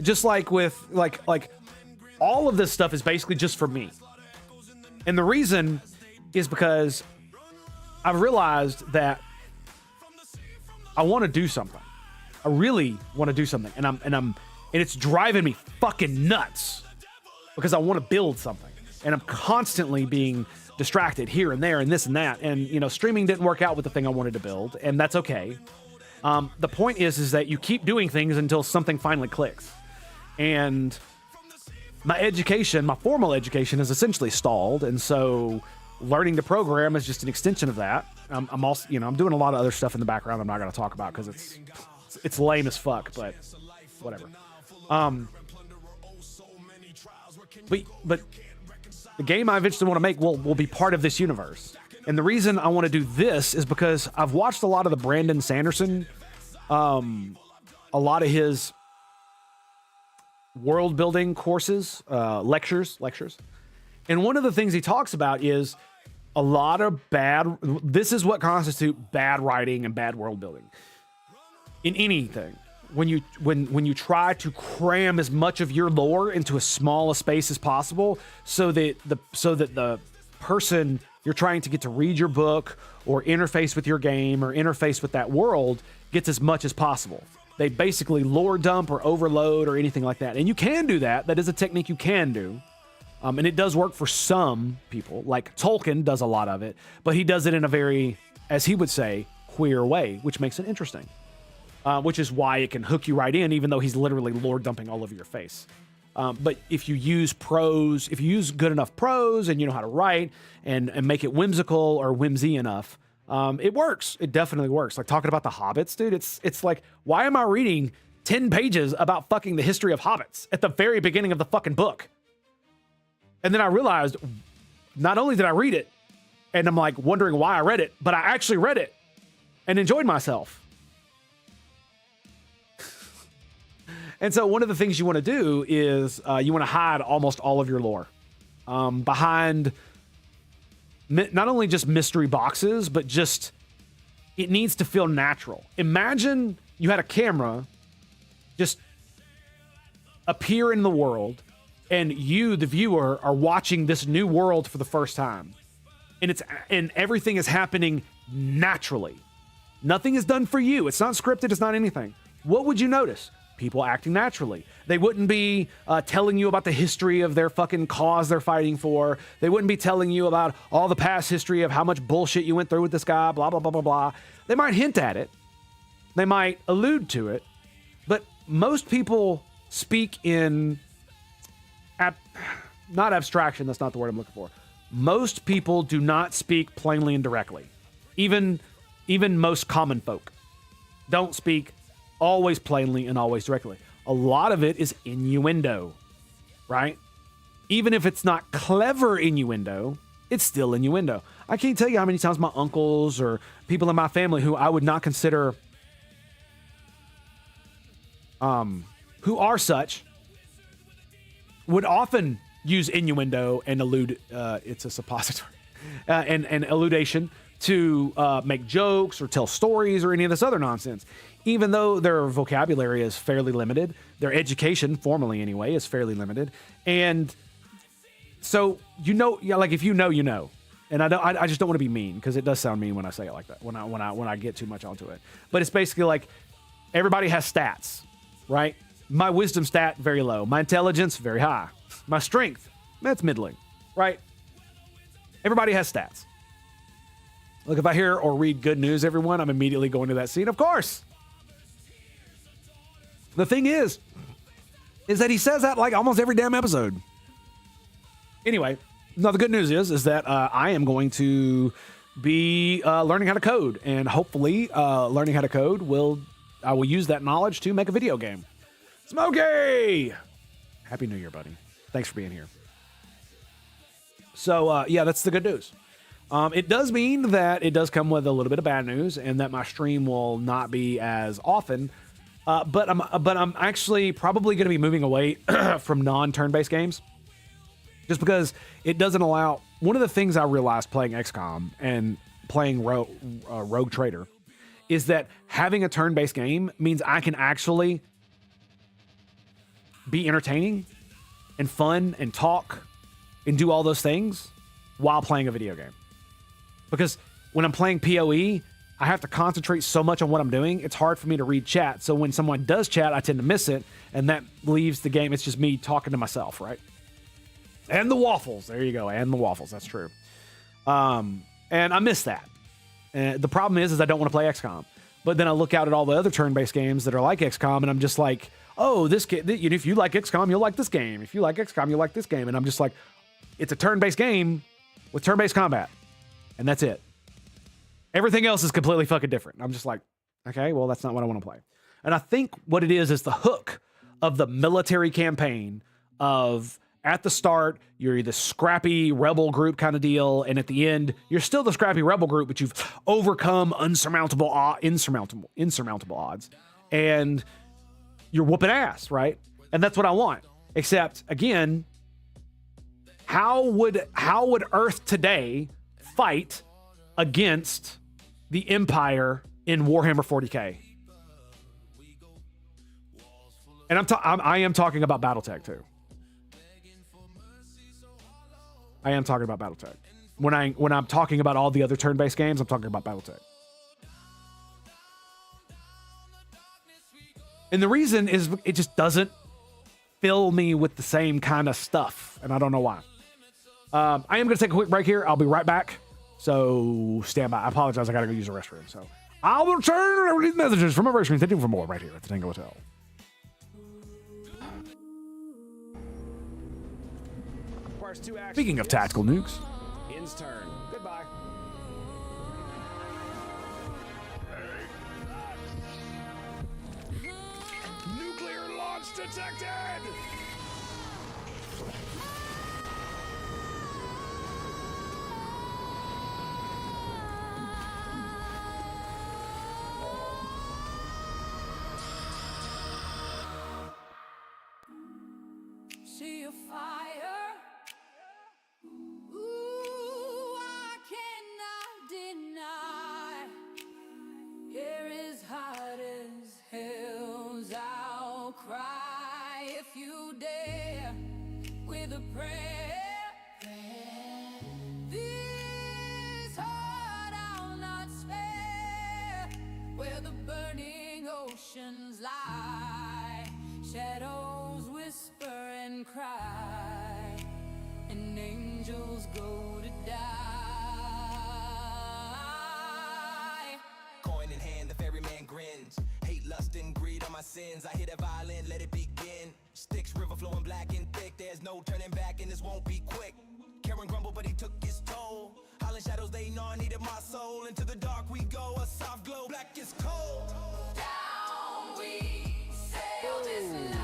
Just like with like all of this stuff is basically just for me. And the reason is because I've realized that I want to do something. I really want to do something. And it's driving me fucking nuts because I want to build something. And I'm constantly being distracted here and there and this and that. And, streaming didn't work out with the thing I wanted to build, and that's okay. The point is that you keep doing things until something finally clicks. And my formal education is essentially stalled. And so learning to program is just an extension of that. I'm also, I'm doing a lot of other stuff in the background I'm not going to talk about because it's lame as fuck, but whatever. But the game I eventually want to make will be part of this universe. And the reason I want to do this is because I've watched a lot of the Brandon Sanderson, a lot of his world building courses, lectures. And one of the things he talks about is a lot of this is what constitutes bad writing and bad world building in anything. When you try to cram as much of your lore into as small a space as possible, so that the person you're trying to get to read your book or interface with your game or interface with that world gets as much as possible. They basically lore dump or overload or anything like that. And you can do that. That is a technique you can do. And it does work for some people. Like Tolkien does a lot of it, but he does it in a very, as he would say, queer way, which makes it interesting. Which is why it can hook you right in, even though he's literally lore dumping all over your face. But if you use prose, if you use good enough prose and you know how to write and make it whimsical or whimsy enough, it works. It definitely works. Like talking about the hobbits, dude, it's like, why am I reading 10 pages about fucking the history of hobbits at the very beginning of the fucking book? And then I realized, not only did I read it, and I'm like wondering why I read it, but I actually read it and enjoyed myself. And so one of the things you want to do is you want to hide almost all of your lore behind not only just mystery boxes, but just it needs to feel natural. Imagine you had a camera just appear in the world and you, the viewer, are watching this new world for the first time. And everything is happening naturally. Nothing is done for you. It's not scripted. It's not anything. What would you notice? People acting naturally. They wouldn't be telling you about the history of their fucking cause they're fighting for. They wouldn't be telling you about all the past history of how much bullshit you went through with this guy, blah, blah, blah, blah, blah. They might hint at it. They might allude to it. But most people speak in, not abstraction, that's not the word I'm looking for. Most people do not speak plainly and directly. Even most common folk don't speak always plainly and always directly. A lot of it is innuendo, right? Even if it's not clever innuendo, it's still innuendo. I can't tell you how many times my uncles or people in my family who I would not consider, who are such, would often use innuendo and allude, it's a suppository, and alludation to make jokes or tell stories or any of this other nonsense. Even though their vocabulary is fairly limited, their education, formally anyway, is fairly limited. And so, like if you know. And I just don't want to be mean because it does sound mean when I say it like that, when I get too much onto it. But it's basically like everybody has stats, right? My wisdom stat, very low. My intelligence, very high. My strength, that's middling, right? Everybody has stats. Look, if I hear or read good news, everyone, I'm immediately going to that scene. Of course. The thing is that he says that like almost every damn episode. Anyway, now the good news is that I am going to be learning how to code, and hopefully learning how to code I will use that knowledge to make a video game. Smokey! Happy New Year, buddy. Thanks for being here. So, yeah, that's the good news. It does mean that it does come with a little bit of bad news and that my stream will not be as often. But I'm actually probably going to be moving away from non-turn-based games just because it doesn't allow. One of the things I realized playing XCOM and playing Rogue Traitor is that having a turn-based game means I can actually be entertaining and fun and talk and do all those things while playing a video game. Because when I'm playing PoE, I have to concentrate so much on what I'm doing, it's hard for me to read chat. So when someone does chat, I tend to miss it, and that leaves the game. It's just me talking to myself, right? And the waffles. There you go. And the waffles. That's true. And I miss that. And the problem is I don't want to play XCOM. But then I look out at all the other turn-based games that are like XCOM, and I'm just like, oh, this game, if you like XCOM, you'll like this game. If you like XCOM, you'll like this game. And I'm just like, it's a turn-based game with turn-based combat. And that's it. Everything else is completely fucking different. I'm just like, okay, well, that's not what I want to play. And I think what it is the hook of the military campaign of at the start, you're the scrappy rebel group kind of deal. And at the end, you're still the scrappy rebel group, but you've overcome insurmountable odds. And you're whooping ass, right? And that's what I want. Except, again, how would Earth today fight against the Empire in Warhammer 40K? And I am talking about BattleTech too. I am talking about BattleTech. When I'm talking about all the other turn-based games, I'm talking about BattleTech. And the reason is it just doesn't fill me with the same kind of stuff, and I don't know why. I am going to take a quick break here. I'll be right back. So stand by. I apologize. I got to go use the restroom. So I will return these messages from my screen. Stay tuned for more right here at the Tango Hotel. Speaking of tactical nukes. In's turn. Goodbye. Nuclear launch detected! See a fire. Ooh, I cannot deny. Here is hot as hell's outcry. If you dare with a prayer, this heart I'll not spare. Where the burning oceans lie, shadows whisper and cry, and angels go to die. Coin in hand, the ferryman grins. Hate, lust, and greed on my sins. I hit a violin, let it begin. Sticks, river flowing black and thick. There's no turning back, and this won't be quick. Karen grumbled, but he took his toll. Howling shadows, they know I needed my soul. Into the dark we go, a soft glow. Black is cold. Down we sail this night.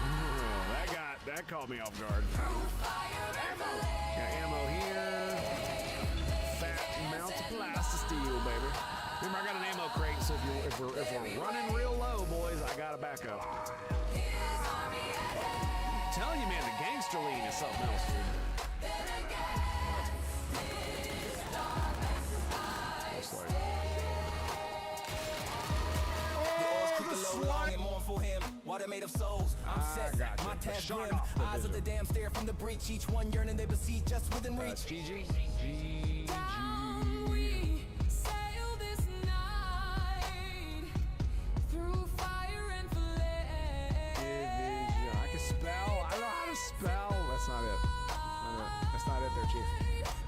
That caught me off guard. Through fire and flame. Got ammo here. Fat amounts of plastic steel, baby. Remember, I got an ammo crate, so if we're running real low, boys, I got a backup. I'm telling you, man, the gangster lean is something else, dude. Looks like. Water made of souls. I'm set. Gotcha. My task Shut grim. off the Eyes of the damn stare from the breach. Each one yearning they besiege just within reach. GG. Down we sail this night. Through fire and flame. I can spell. I don't know how to spell. That's not it. That's not it there, Chief.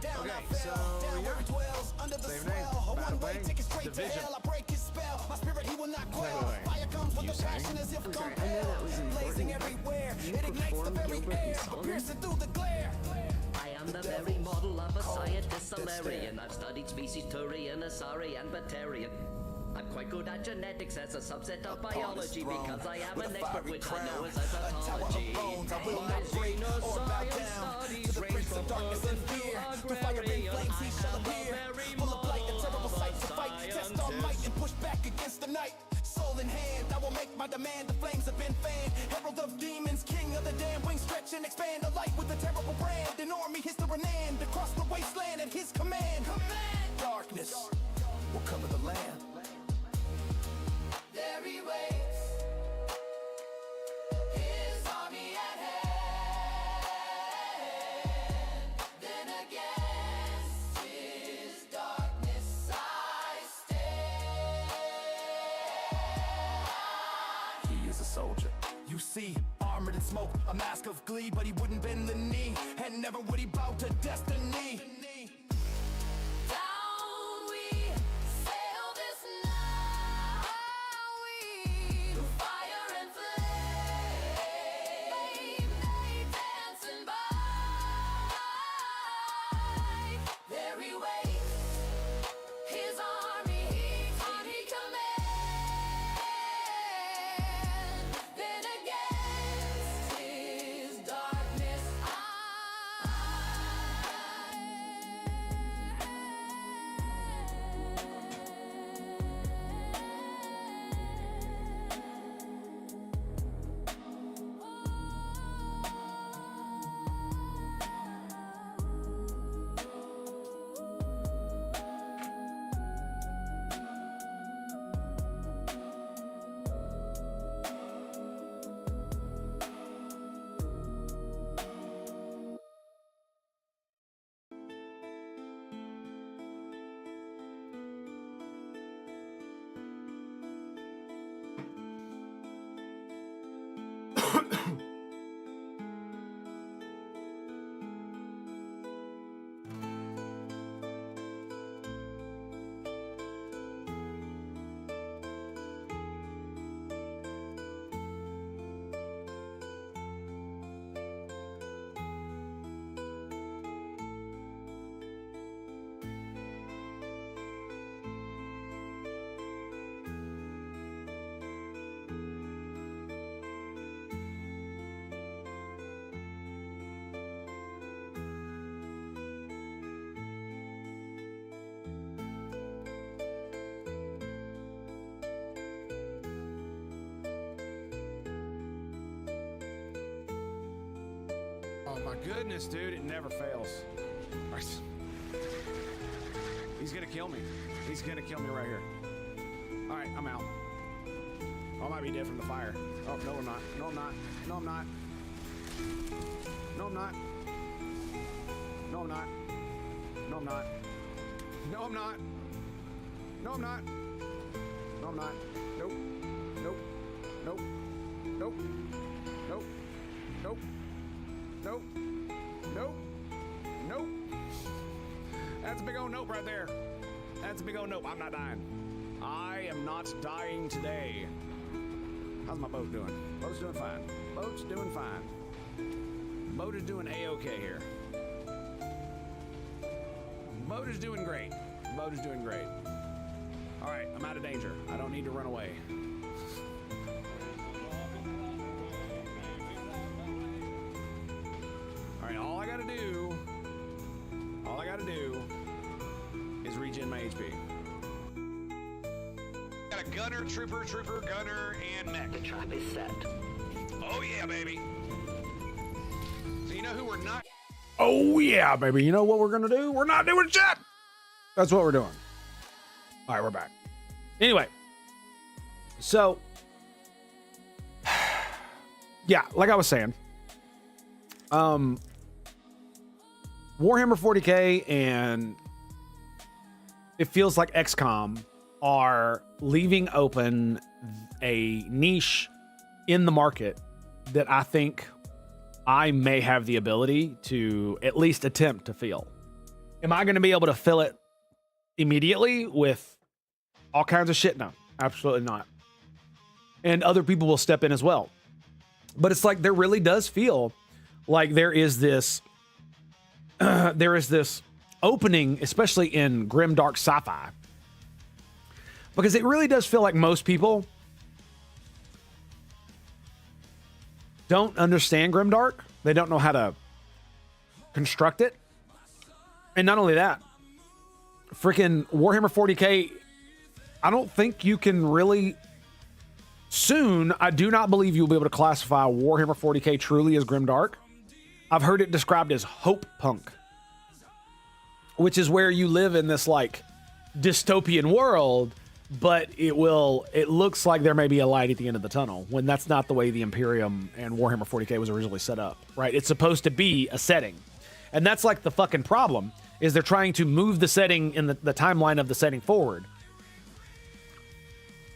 Down Okay, I fell, so, down where yeah. he dwells, under the Same name. swell. A Battle one-way Bang. ticket straight Division. to hell. I break his spell. My spirit he will not quell. Wait. Fire comes with You the sang? passion as if I know compelled. that was important. Blazing everywhere. You It ignites the performed very Gilbert air. and Sullivan? Piercing through the glare. I am the very model of a scientist Solarian. I've studied species Turian, Asari, and Batarian. I'm quite good at genetics as a subset of biology because I am an expert, which I know is a pathology. Bones, I will not break or bow down to the prince of darkness and fear. Through fire and flames he shall appear. Full of light, a terrible sight to fight. Test our might and push back against the night. Soul in hand, I will make my demand. The flames have been fanned. Herald of demons, king of the damned. Wings stretch and expand. A light with a terrible brand. An army his to Renan. Across the wasteland at his command. Darkness will cover the land. There he waits, his army at hand. Then against his darkness I stand. He is a soldier. You see, armored and smoke, a mask of glee, but he wouldn't bend the knee, and never would he bow to destiny. Down we sail this night. Through fire and flame, they dancing by. There he waits, his army Oh my goodness, dude, it never fails. Right. He's gonna kill me. He's gonna kill me right here. All right, I'm out. Oh, I might be dead from the fire. Oh, no, I'm not. No, I'm not. No, I'm not. No, I'm not. No, I'm not. No, I'm not. No, I'm not. No, I'm not. No, I'm not. Nope. Nope. Nope. Nope. Nope. Nope. Nope. Nope. Nope. That's a big old nope right there. That's a big old nope. I'm not dying. I am not dying today. How's my boat doing? Boat's doing fine. Boat's doing fine. Boat is doing A-okay here. Boat is doing great. Boat is doing great. All right, I'm out of danger. I don't need to run away. All right, all I gotta do is regen my HP. Got a gunner, trooper, gunner, and mech. The trap is set. Oh yeah, baby. So you know who we're not? Oh yeah, baby. You know what we're gonna do? We're not doing shit. That's what we're doing. All right, we're back. Anyway, so yeah, like I was saying, Warhammer 40K and it feels like XCOM are leaving open a niche in the market that I think I may have the ability to at least attempt to fill. Am I going to be able to fill it immediately with all kinds of shit? No, absolutely not. And other people will step in as well. But it's like there really does feel like there is this opening, especially in grim dark sci-fi, because it really does feel like most people don't understand grimdark. They don't know how to construct it. And not only that, freaking Warhammer 40K, I don't think you can really soon. I do not believe you'll be able to classify Warhammer 40K truly as grimdark. I've heard it described as hope punk, which is where you live in this like dystopian world, but it looks like there may be a light at the end of the tunnel, when that's not the way the Imperium and Warhammer 40K was originally set up, right? It's supposed to be a setting. And that's like the fucking problem, is they're trying to move the setting in the timeline of the setting forward.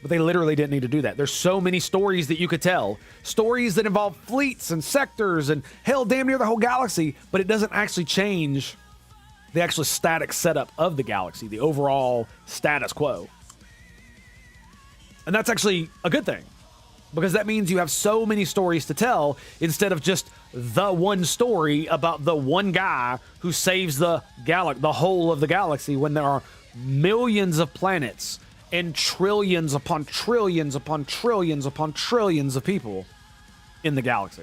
But they literally didn't need to do that. There's so many stories that you could tell. Stories that involve fleets and sectors and hell, damn near the whole galaxy, but it doesn't actually change the actual static setup of the galaxy, the overall status quo. And that's actually a good thing, because that means you have so many stories to tell instead of just the one story about the one guy who saves the whole of the galaxy, when there are millions of planets and trillions upon trillions upon trillions upon trillions of people in the galaxy,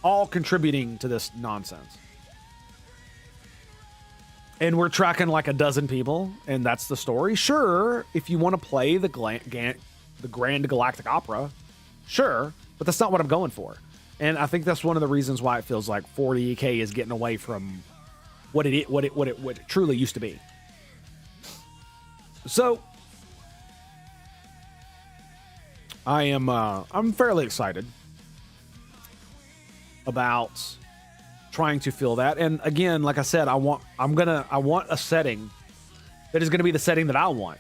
all contributing to this nonsense. And we're tracking like a dozen people, and that's the story. Sure, if you want to play the Grand Galactic Opera, sure, but that's not what I'm going for. And I think that's one of the reasons why it feels like 40K is getting away from what it truly used to be. So I'm fairly excited about trying to fill that. And again, like I said, I want a setting that is going to be the setting that I want.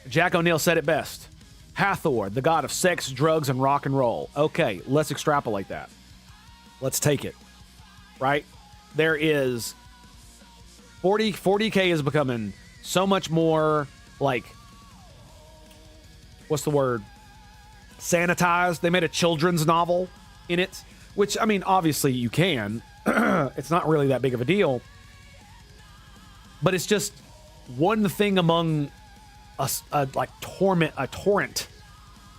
Jack O'Neill said it best. Hathor, the god of sex, drugs, and rock and roll. Okay, let's extrapolate that. Let's take it. Right? There is 40K is becoming so much more like, what's the word? Sanitized. They made a children's novel in it, which, I mean, obviously you can. It's not really that big of a deal, but it's just one thing among a torrent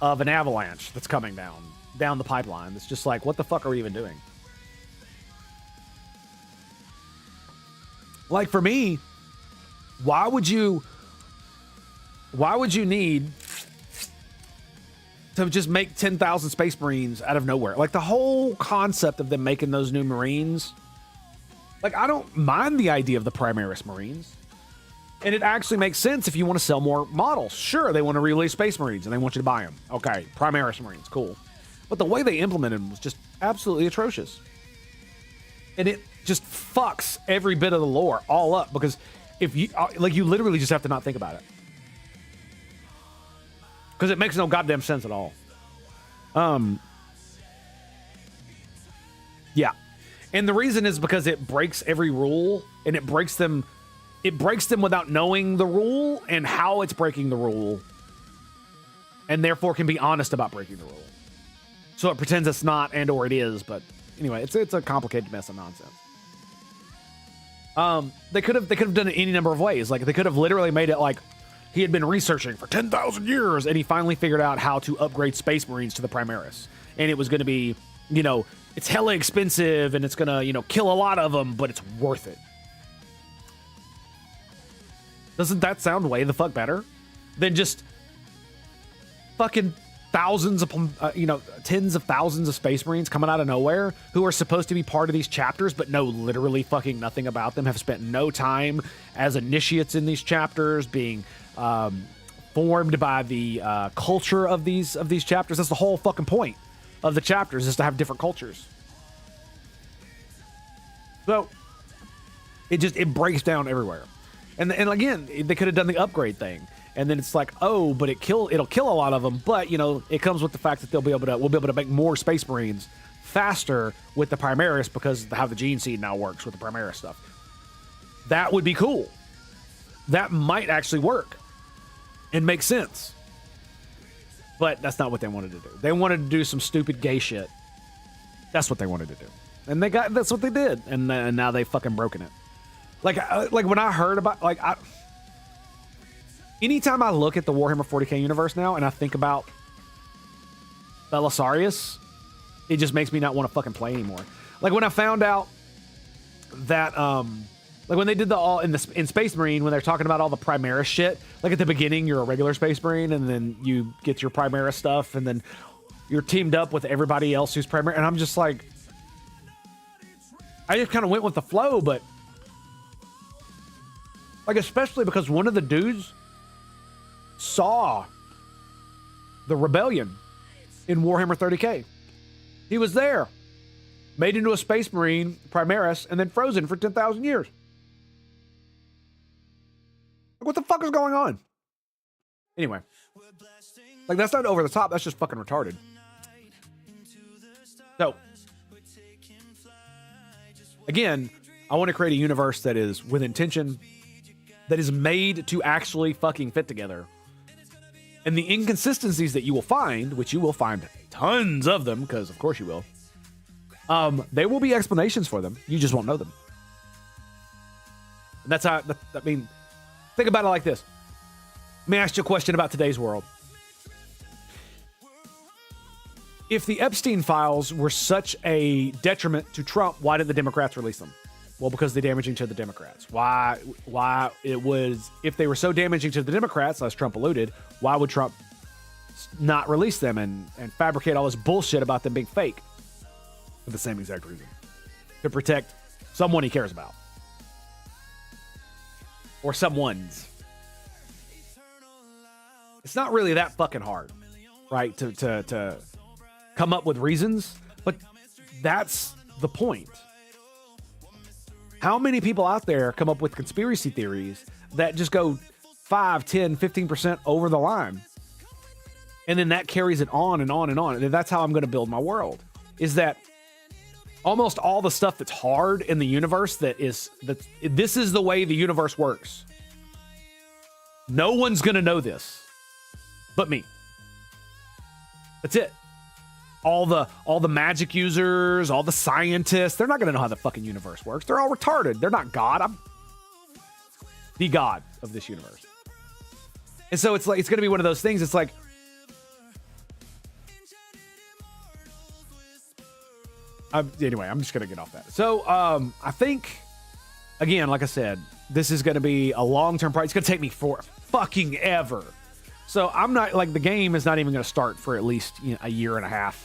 of an avalanche that's coming down the pipeline. It's just like, what the fuck are we even doing? Like, for me, why would you need to just make 10,000 Space Marines out of nowhere? Like, the whole concept of them making those new Marines Like, I don't mind the idea of the Primaris Marines. And it actually makes sense if you want to sell more models. Sure, they want to release Space Marines and they want you to buy them. Okay, Primaris Marines, cool. But the way they implemented them was just absolutely atrocious. And it just fucks every bit of the lore all up because if you, like, you literally just have to not think about it. Because it makes no goddamn sense at all. Yeah. And the reason is because it breaks every rule and it breaks them without knowing the rule and how it's breaking the rule. And therefore can be honest about breaking the rule. So it pretends it's not and or it is, but anyway, it's a complicated mess of nonsense. They could have done it any number of ways. Like they could have literally made it like he had been researching for 10,000 years and he finally figured out how to upgrade Space Marines to the Primaris. And it was going to be, you know, it's hella expensive and it's going to, you know, kill a lot of them, but it's worth it. Doesn't that sound way the fuck better than just fucking thousands of, you know, tens of thousands of Space Marines coming out of nowhere who are supposed to be part of these chapters, but know literally fucking nothing about them, have spent no time as initiates in these chapters, being formed by the culture of these chapters. That's the whole fucking point of the chapters, is to have different cultures. So it breaks down everywhere. And again, they could have done the upgrade thing. And then it's like, oh, but it'll kill a lot of them. But, you know, it comes with the fact that we'll be able to make more Space Marines faster with the Primaris because of how the gene seed now works with the Primaris stuff. That would be cool. That might actually work and make sense. But that's not what they wanted to do. They wanted to do some stupid gay shit. That's what they wanted to do. And that's what they did. And now they've fucking broken it. Like when I heard about, anytime I look at the Warhammer 40k universe now and I think about Belisarius, it just makes me not want to fucking play anymore. Like when I found out that, like when they did in Space Marine, when they're talking about all the Primaris shit, like at the beginning, you're a regular Space Marine and then you get your Primaris stuff and then you're teamed up with everybody else who's Primaris. And I'm just like, I just kind of went with the flow, but like, especially because one of the dudes saw the rebellion in Warhammer 30k. He was there, made into a Space Marine, Primaris, and then frozen for 10,000 years. Like, what the fuck is going on? Anyway, like, that's not over the top. That's just fucking retarded. So, again, I want to create a universe that is with intention, that is made to actually fucking fit together. And the inconsistencies that you will find, which you will find tons of them, because of course you will, there will be explanations for them. You just won't know them. And that's how, I mean, think about it like this. Let me ask you a question about today's world. If the Epstein files were such a detriment to Trump, why did the Democrats release them? Well, because they're damaging to the Democrats. Why it was, if they were so damaging to the Democrats, as Trump alluded, why would Trump not release them and fabricate all this bullshit about them being fake? For the same exact reason. To protect someone he cares about. Or someone's. It's not really that fucking hard, right? To come up with reasons, but that's the point. How many people out there come up with conspiracy theories that just go 5, 10, 15% over the line? And then that carries it on and on and on. And that's how I'm going to build my world. Is that almost all the stuff that's hard in the universe this is the way the universe works. No one's going to know this but me. That's it. All the magic users, all the scientists, they're not going to know how the fucking universe works. They're all retarded. They're not God. I'm the God of this universe. And so it's like, it's going to be one of those things. It's like, anyway, I'm just going to get off that. So, I think, again, like I said, this is going to be a long-term project. It's going to take me for fucking ever. So I'm not, like, the game is not even going to start for at least, you know, a year and a half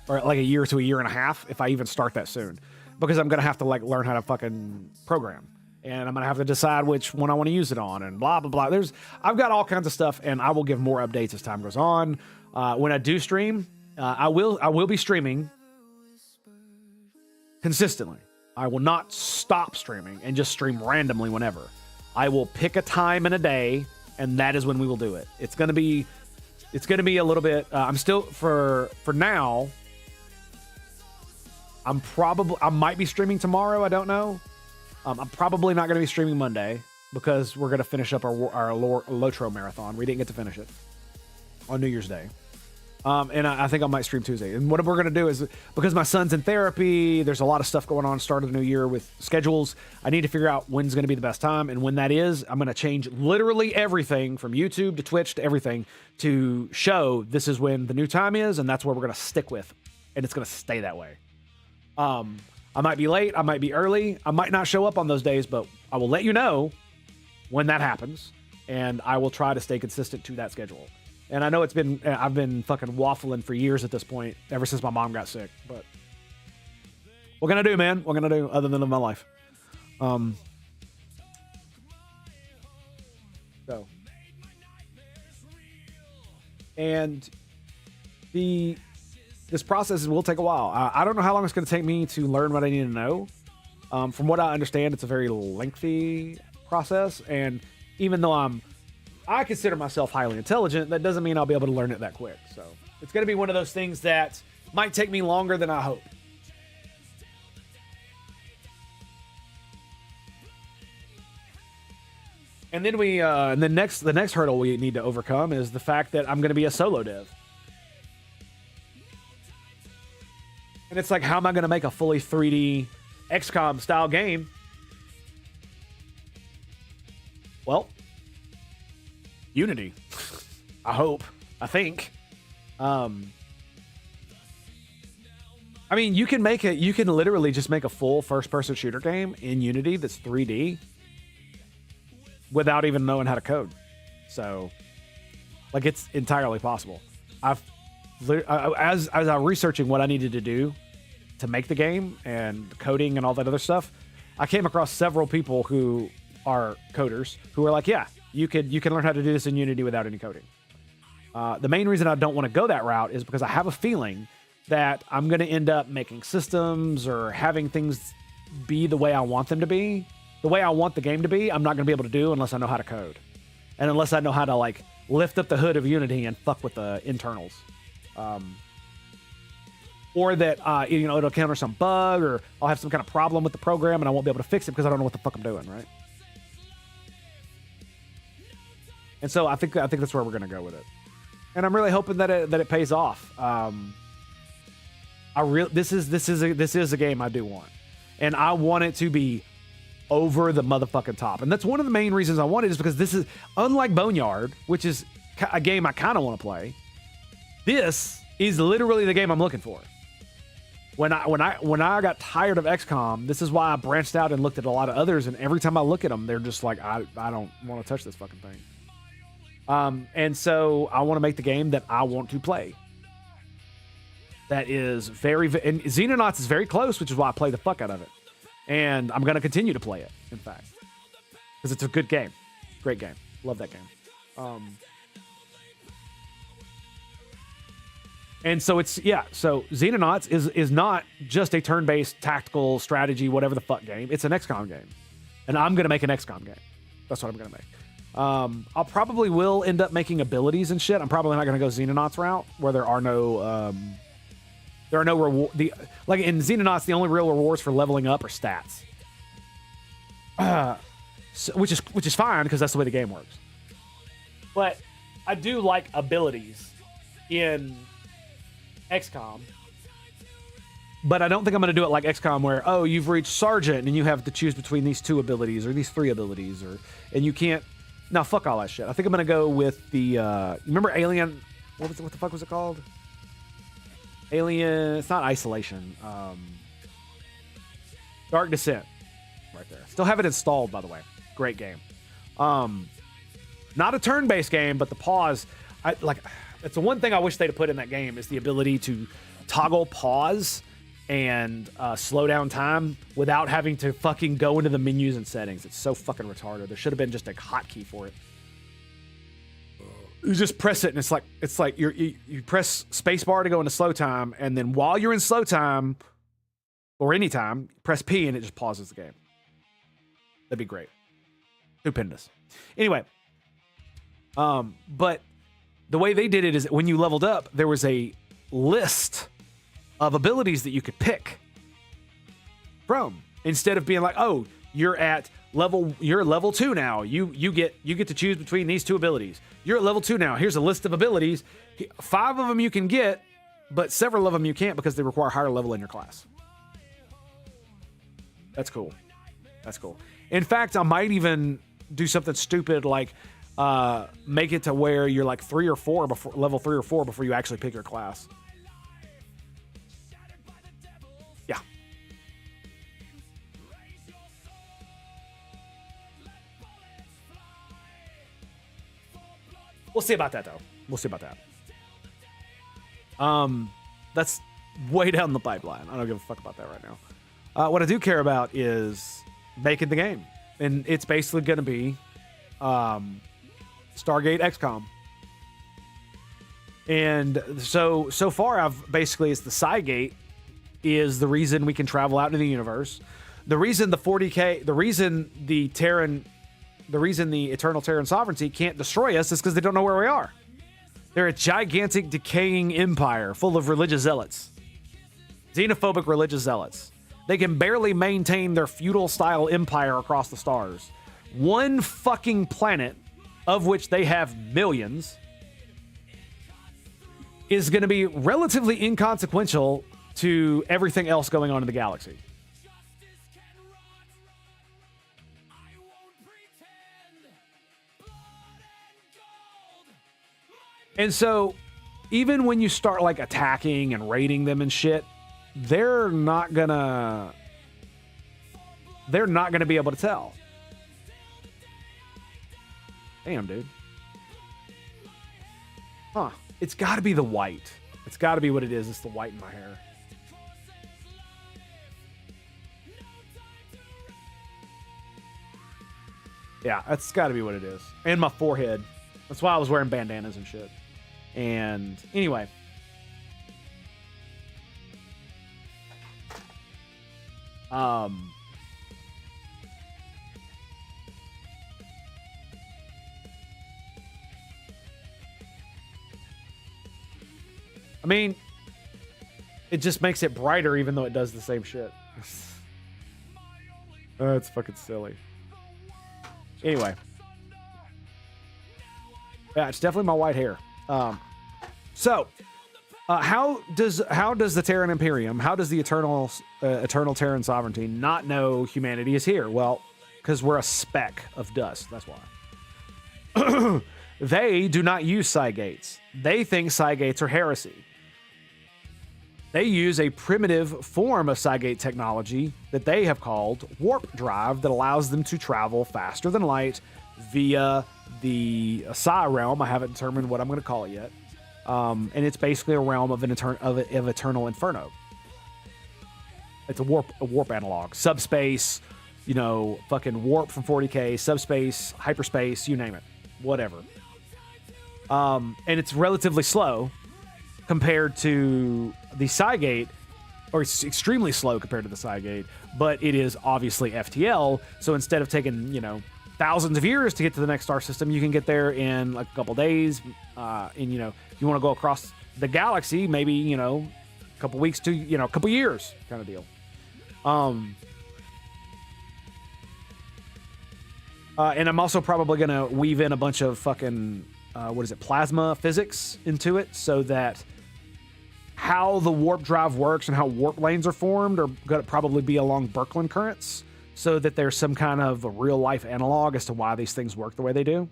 or like a year to a year and a half, if I even start that soon. because I'm gonna have to like learn how to fucking program, and I'm gonna have to decide which one I want to use it on, and blah blah blah. I've got all kinds of stuff, and I will give more updates as time goes on. When I do stream, I will be streaming consistently. I will not stop streaming and just stream randomly whenever. I will pick a time in a day, and that is when we will do it. It's gonna be a little bit. I'm still for now. I might be streaming tomorrow. I don't know. I'm probably not gonna be streaming Monday because we're gonna finish up our Lotro marathon. We didn't get to finish it on New Year's Day. And I think I might stream Tuesday. And what we're going to do is, because my son's in therapy, there's a lot of stuff going on start of the new year with schedules. I need to figure out when's going to be the best time. And when that is, I'm going to change literally everything from YouTube to Twitch to everything to show this is when the new time is. And that's where we're going to stick with. And it's going to stay that way. I might be late. I might be early. I might not show up on those days, but I will let you know when that happens. And I will try to stay consistent to that schedule. And I know I've been fucking waffling for years at this point, ever since my mom got sick. But what can I do, man? What can I do other than live my life? And this process will take a while. I don't know how long it's going to take me to learn what I need to know. From what I understand, it's a very lengthy process. And even though I consider myself highly intelligent, that doesn't mean I'll be able to learn it that quick. So it's going to be one of those things that might take me longer than I hope. And then the next hurdle we need to overcome is the fact that I'm going to be a solo dev. And it's like, how am I going to make a fully 3D XCOM style game? Well, Unity. I hope. I think. I mean, you can literally just make a full first-person shooter game in Unity that's 3D without even knowing how to code. So, like, it's entirely possible. As I'm researching what I needed to do to make the game and coding and all that other stuff, I came across several people who are coders who are like, yeah, you can learn how to do this in Unity without any coding. The main reason I don't want to go that route is because I have a feeling that I'm going to end up making systems or having things be the way I want them to be. The way I want the game to be, I'm not going to be able to do unless I know how to code. And unless I know how to, like, lift up the hood of Unity and fuck with the internals. Or that, it'll counter some bug, or I'll have some kind of problem with the program and I won't be able to fix it because I don't know what the fuck I'm doing, right? And so I think that's where we're going to go with it. And I'm really hoping that it pays off. This is a game I do want. And I want it to be over the motherfucking top. And that's one of the main reasons I want it, is because this is, unlike Boneyard, which is a game I kind of want to play, this is literally the game I'm looking for. When I got tired of XCOM, this is why I branched out and looked at a lot of others, and every time I look at them, they're just like, I don't want to touch this fucking thing. And so I want to make the game that I want to play. That is and Xenonauts is very close, which is why I play the fuck out of it. And I'm going to continue to play it, in fact. Because it's a good game. Great game. Love that game. And so so Xenonauts is not just a turn-based tactical strategy, whatever the fuck game. It's an XCOM game. And I'm going to make an XCOM game. That's what I'm going to make. I'll probably will end up making abilities and shit. I'm probably not going to go Xenonauts route, where there are no reward. Like in Xenonauts, the only real rewards for leveling up are stats, which is fine because that's the way the game works. But I do like abilities in XCOM, but I don't think I'm going to do it like XCOM, where you've reached Sergeant and you have to choose between these 2 abilities or these 3 abilities, and you can't. No, fuck all that shit. I think I'm going to go with the remember Alien? What the fuck was it called? Alien. It's not Isolation. Dark Descent. Right there. Still have it installed, by the way. Great game. Not a turn-based game, but the pause. It's the one thing I wish they'd have put in that game, is the ability to toggle pause and slow down time without having to fucking go into the menus and settings. It's so fucking retarded. There should have been just a hotkey for it. You just press it, and it's like you press spacebar to go into slow time, and then while you're in slow time or any time, press P and it just pauses the game. That'd be great. Stupendous. Anyway, but the way they did it is when you leveled up, there was a list of abilities that you could pick from, instead of being like, oh, you're level 2 now. You get to choose between these two abilities. You're at level 2 now. Here's a list of abilities. 5 of them you can get, but several of them you can't because they require higher level in your class. That's cool. That's cool. In fact, I might even do something stupid like make it to where you're like 3 or 4 before level 3 or 4 before you actually pick your class. Yeah. We'll see about that though. We'll see about that. That's way down the pipeline. I don't give a fuck about that right now. What I do care about is making the game, and it's basically going to be Stargate XCOM. And so far, it's the Cygate is the reason we can travel out into the universe. The reason the 40K, the reason the Eternal Terran Sovereignty can't destroy us is because they don't know where we are. They're a gigantic, decaying empire full of religious zealots. Xenophobic religious zealots. They can barely maintain their feudal-style empire across the stars. One fucking planet, of which they have millions, is going to be relatively inconsequential to everything else going on in the galaxy. And so, even when you start like attacking and raiding them and shit, they're not gonna be able to tell. Damn, dude. Huh. It's got to be the white. It's got to be what it is. It's the white in my hair. Yeah, that's got to be what it is. And my forehead. That's why I was wearing bandanas and shit. And anyway. I mean, it just makes it brighter even though it does the same shit. Oh, it's fucking silly. Anyway. Yeah, it's definitely my white hair. How does the Terran Imperium, how does the Eternal Terran Sovereignty not know humanity is here? Well, because we're a speck of dust. That's why. They do not use Cygates. They think Cygates are heresy. They use a primitive form of Cygate technology that they have called warp drive that allows them to travel faster than light via the Psi realm. I haven't determined what I'm going to call it yet. And it's basically a realm of eternal inferno. It's a warp analog. Subspace, fucking warp from 40K, subspace, hyperspace, you name it. Whatever. And it's relatively slow compared to the Cygate, or it's extremely slow compared to the Cygate, but it is obviously FTL, so instead of taking, thousands of years to get to the next star system, you can get there in like a couple days, and, if you want to go across the galaxy, maybe, a couple weeks to, a couple years kind of deal. And I'm also probably going to weave in a bunch of fucking, plasma physics into it so that how the warp drive works and how warp lanes are formed are going to probably be along Birkeland currents so that there's some kind of a real life analog as to why these things work the way they do.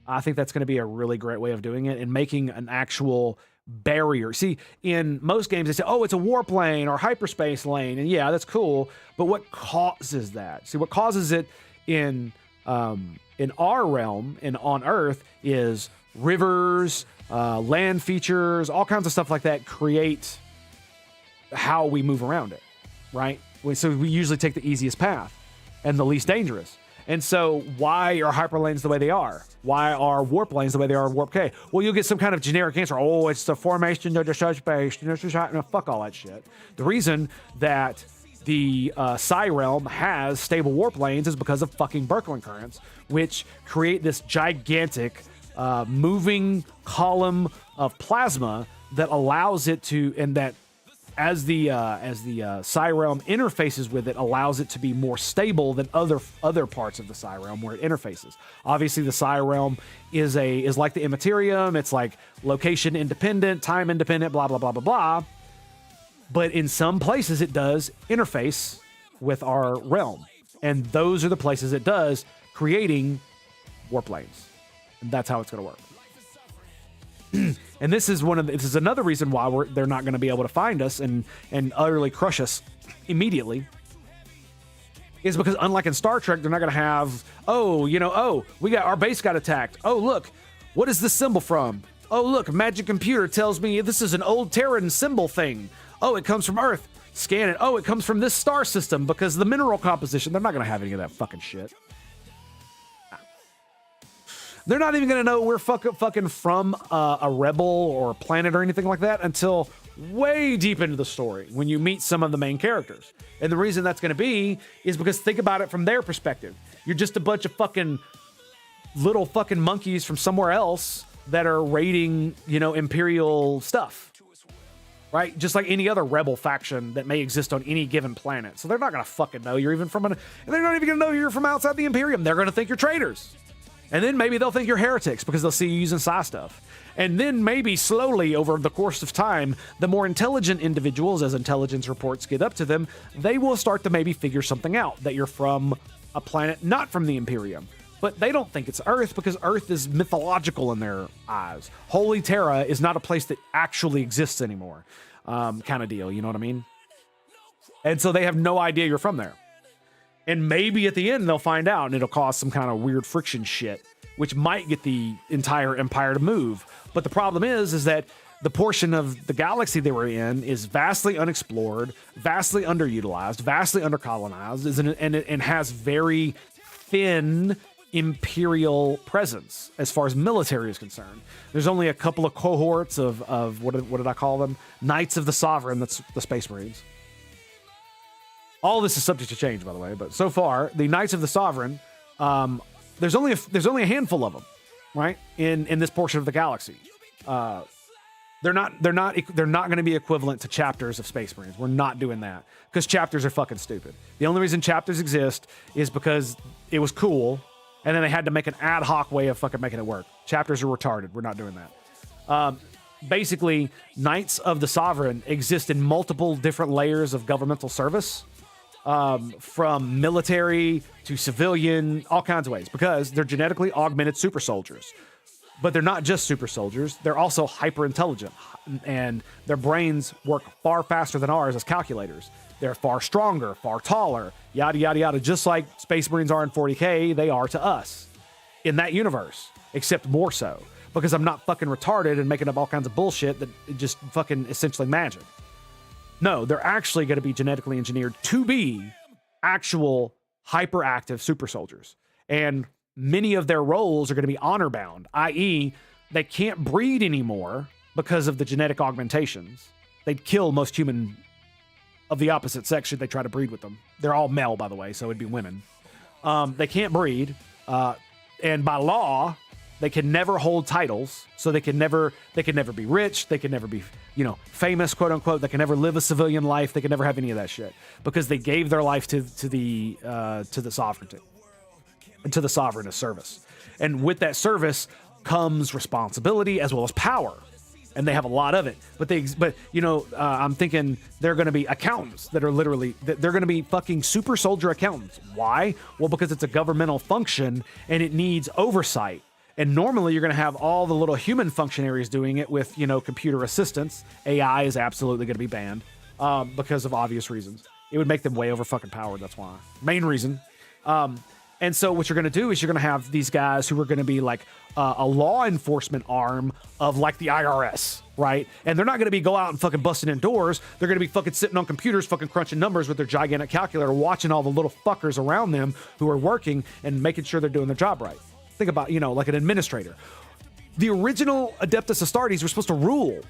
I think that's going to be a really great way of doing it and making an actual barrier. See, in most games, they say, oh, it's a warp lane or hyperspace lane. And yeah, that's cool. But what causes that? See, what causes it in our realm and on Earth is rivers, land features, all kinds of stuff like that create how we move around it, right? So we usually take the easiest path and the least dangerous. And so why are hyperlanes the way they are? Why are warp lanes the way they are in Warp K? Well, you'll get some kind of generic answer. Oh, it's the formation of the subspace. No, fuck all that shit. The reason that the Psi Realm has stable warp lanes is because of fucking Birkeland currents, which create this gigantic moving column of plasma that allows it to, and that as the Psi Realm interfaces with it, allows it to be more stable than other parts of the Psi Realm where it interfaces. Obviously, the Psi Realm is like the Immaterium. It's like location independent, time independent, blah blah blah blah blah. But in some places, it does interface with our realm, and those are the places it does, creating warp lanes, and that's how it's going to work. And this is another reason why they're not going to be able to find us and utterly crush us immediately. Is because unlike in Star Trek, they're not going to have, we got our base got attacked. Oh, look, what is this symbol from? Oh, look, magic computer tells me this is an old Terran symbol thing. Oh, it comes from Earth. Scan it. Oh, it comes from this star system because of the mineral composition. They're not going to have any of that fucking shit. They're not even going to know we're fucking from a rebel or a planet or anything like that until way deep into the story when you meet some of the main characters. And the reason that's going to be is because think about it from their perspective. You're just a bunch of fucking little fucking monkeys from somewhere else that are raiding, Imperial stuff. Right? Just like any other rebel faction that may exist on any given planet. So they're not going to fucking know you're even from and they're not even going to know you're from outside the Imperium. They're going to think you're traitors. And then maybe they'll think you're heretics because they'll see you using Psi stuff. And then maybe slowly over the course of time, the more intelligent individuals, as intelligence reports get up to them, they will start to maybe figure something out, that you're from a planet not from the Imperium. But they don't think it's Earth because Earth is mythological in their eyes. Holy Terra is not a place that actually exists anymore, kind of deal. You know what I mean? And so they have no idea you're from there. And maybe at the end they'll find out and it'll cause some kind of weird friction shit, which might get the entire empire to move. But the problem is that the portion of the galaxy they were in is vastly unexplored, vastly underutilized, vastly undercolonized, and has very thin imperial presence as far as military is concerned. There's only a couple of cohorts of what did I call them? Knights of the Sovereign, that's the Space Marines. All this is subject to change, by the way, but so far, the Knights of the Sovereign, there's only a handful of them, right? In this portion of the galaxy. They're not going to be equivalent to chapters of Space Marines. We're not doing that because chapters are fucking stupid. The only reason chapters exist is because it was cool, and then they had to make an ad hoc way of fucking making it work. Chapters are retarded. We're not doing that. Basically, Knights of the Sovereign exist in multiple different layers of governmental service. From military to civilian, all kinds of ways, because they're genetically augmented super soldiers. But they're not just super soldiers, they're also hyper intelligent, and their brains work far faster than ours as calculators. They're far stronger, far taller, yada, yada, yada. Just like Space Marines are in 40K, they are to us in that universe, except more so, because I'm not fucking retarded and making up all kinds of bullshit that just fucking essentially magic. No, they're actually going to be genetically engineered to be actual hyperactive super soldiers. And many of their roles are going to be honor bound, i.e., they can't breed anymore because of the genetic augmentations. They'd kill most human of the opposite sex should they try to breed with them. They're all male, by the way, so it'd be women. They can't breed. And by law, they can never hold titles, so they can never be rich, they can never be, famous, quote unquote. They can never live a civilian life. They can never have any of that shit because they gave their life to the sovereignty and to the sovereign as service. And with that service comes responsibility as well as power, and they have a lot of it. But I'm thinking they're going to be accountants that are they're going to be fucking super soldier accountants. Why? Well, because it's a governmental function and it needs oversight. And normally you're going to have all the little human functionaries doing it with, computer assistants. AI is absolutely going to be banned because of obvious reasons. It would make them way over fucking powered. That's why. Main reason. And so what you're going to do is you're going to have these guys who are going to be like a law enforcement arm of like the IRS, right? And they're not going to be go out and fucking busting in doors. They're going to be fucking sitting on computers, fucking crunching numbers with their gigantic calculator, watching all the little fuckers around them who are working and making sure they're doing their job right. Think about, like an administrator. The original Adeptus Astartes were supposed to rule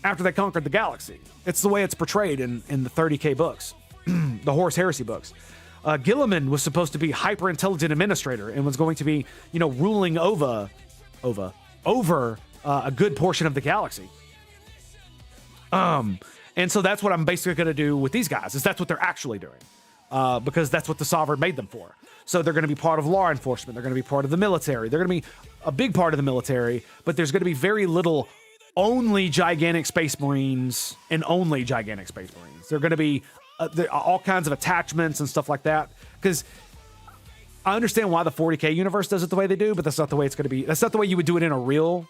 after they conquered the galaxy. It's the way it's portrayed in the 30K books, the Horus Heresy books. Gilliman was supposed to be hyper-intelligent administrator and was going to be, ruling over a good portion of the galaxy. And so that's what I'm basically going to do with these guys, is that's what they're actually doing. Because that's what the Sovereign made them for. So they're going to be part of law enforcement. They're going to be part of the military. They're going to be a big part of the military, but there's going to be very little only gigantic space marines and only gigantic space marines. They're going to be there are all kinds of attachments and stuff like that. Because I understand why the 40K universe does it the way they do, but that's not the way it's going to be. That's not the way you would do it in a real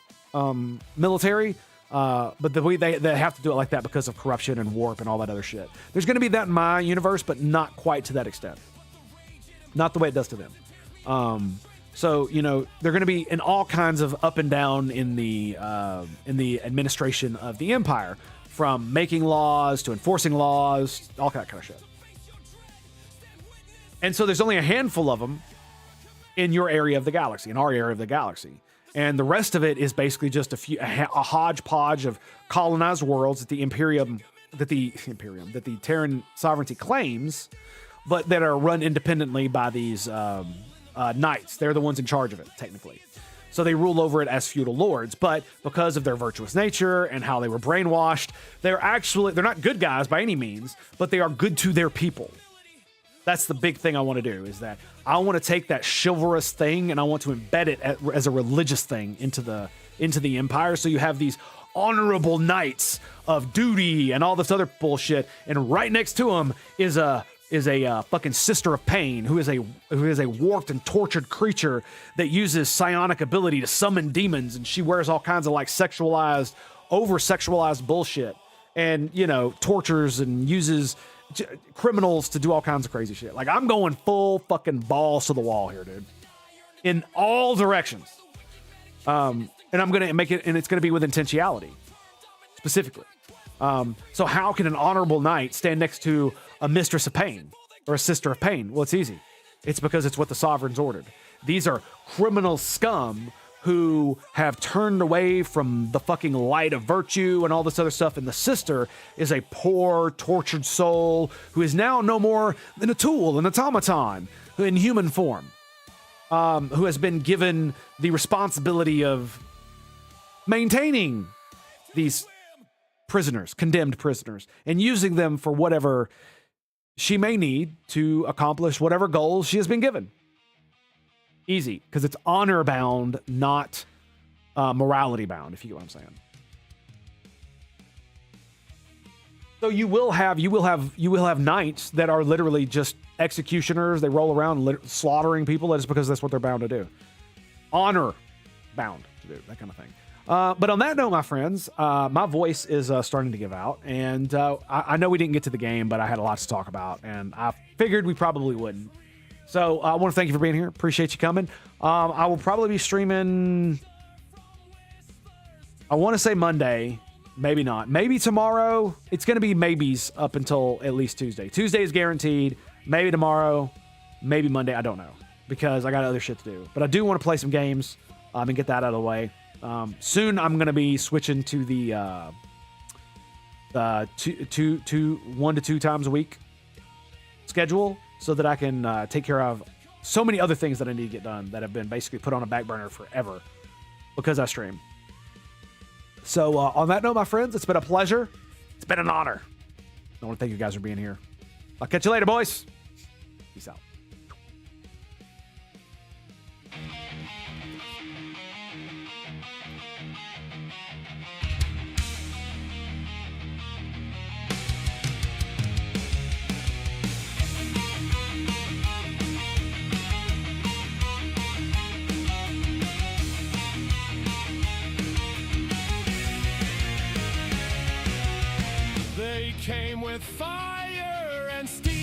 military. But the way they have to do it like that because of corruption and warp and all that other shit. There's going to be that in my universe, but not quite to that extent. Not the way it does to them. So, they're going to be in all kinds of up and down in the administration of the Empire, from making laws to enforcing laws, all that kind of shit. And so there's only a handful of them in your area of the galaxy, in our area of the galaxy. And the rest of it is basically just a hodgepodge of colonized worlds that the Terran sovereignty claims, but that are run independently by these knights. They're the ones in charge of it, technically. So they rule over it as feudal lords, but because of their virtuous nature and how they were brainwashed, they're not good guys by any means, but they are good to their people. That's the big thing I want to do, is that I want to take that chivalrous thing and I want to embed it as a religious thing into the Empire. So you have these honorable knights of duty and all this other bullshit, and right next to them is a fucking sister of pain who is a warped and tortured creature that uses psionic ability to summon demons, and she wears all kinds of like over-sexualized bullshit, and tortures and uses criminals to do all kinds of crazy shit. Like, I'm going full fucking balls to the wall here, dude, in all directions. And I'm gonna make it, and it's gonna be with intentionality, specifically. So how can an honorable knight stand next to a mistress of pain or a sister of pain? Well, it's easy. It's because it's what the Sovereign's ordered. These are criminal scum who have turned away from the fucking light of virtue and all this other stuff. And the sister is a poor, tortured soul who is now no more than a tool, an automaton in human form, who has been given the responsibility of maintaining these prisoners, condemned prisoners, and using them for whatever she may need to accomplish whatever goals she has been given. Easy, because it's honor bound, not morality bound, if you get what I'm saying. So you will have knights that are literally just executioners. They roll around slaughtering people. That is because that's what they're bound to do. Honor bound to do that kind of thing. But on that note, my friends, my voice is starting to give out, and I know we didn't get to the game, but I had a lot to talk about, and I figured we probably wouldn't. So I want to thank you for being here. Appreciate you coming. I will probably be streaming, I want to say Monday, maybe not. Maybe tomorrow. It's going to be maybes up until at least Tuesday. Tuesday is guaranteed. Maybe tomorrow, maybe Monday. I don't know, because I got other shit to do. But I do want to play some games and get that out of the way. Soon I'm going to be switching to the 1 to 2 times a week schedule, so that I can take care of so many other things that I need to get done that have been basically put on a back burner forever because I stream. So on that note, my friends, it's been a pleasure. It's been an honor. I want to thank you guys for being here. I'll catch you later, boys. Peace out. They came with fire and steel.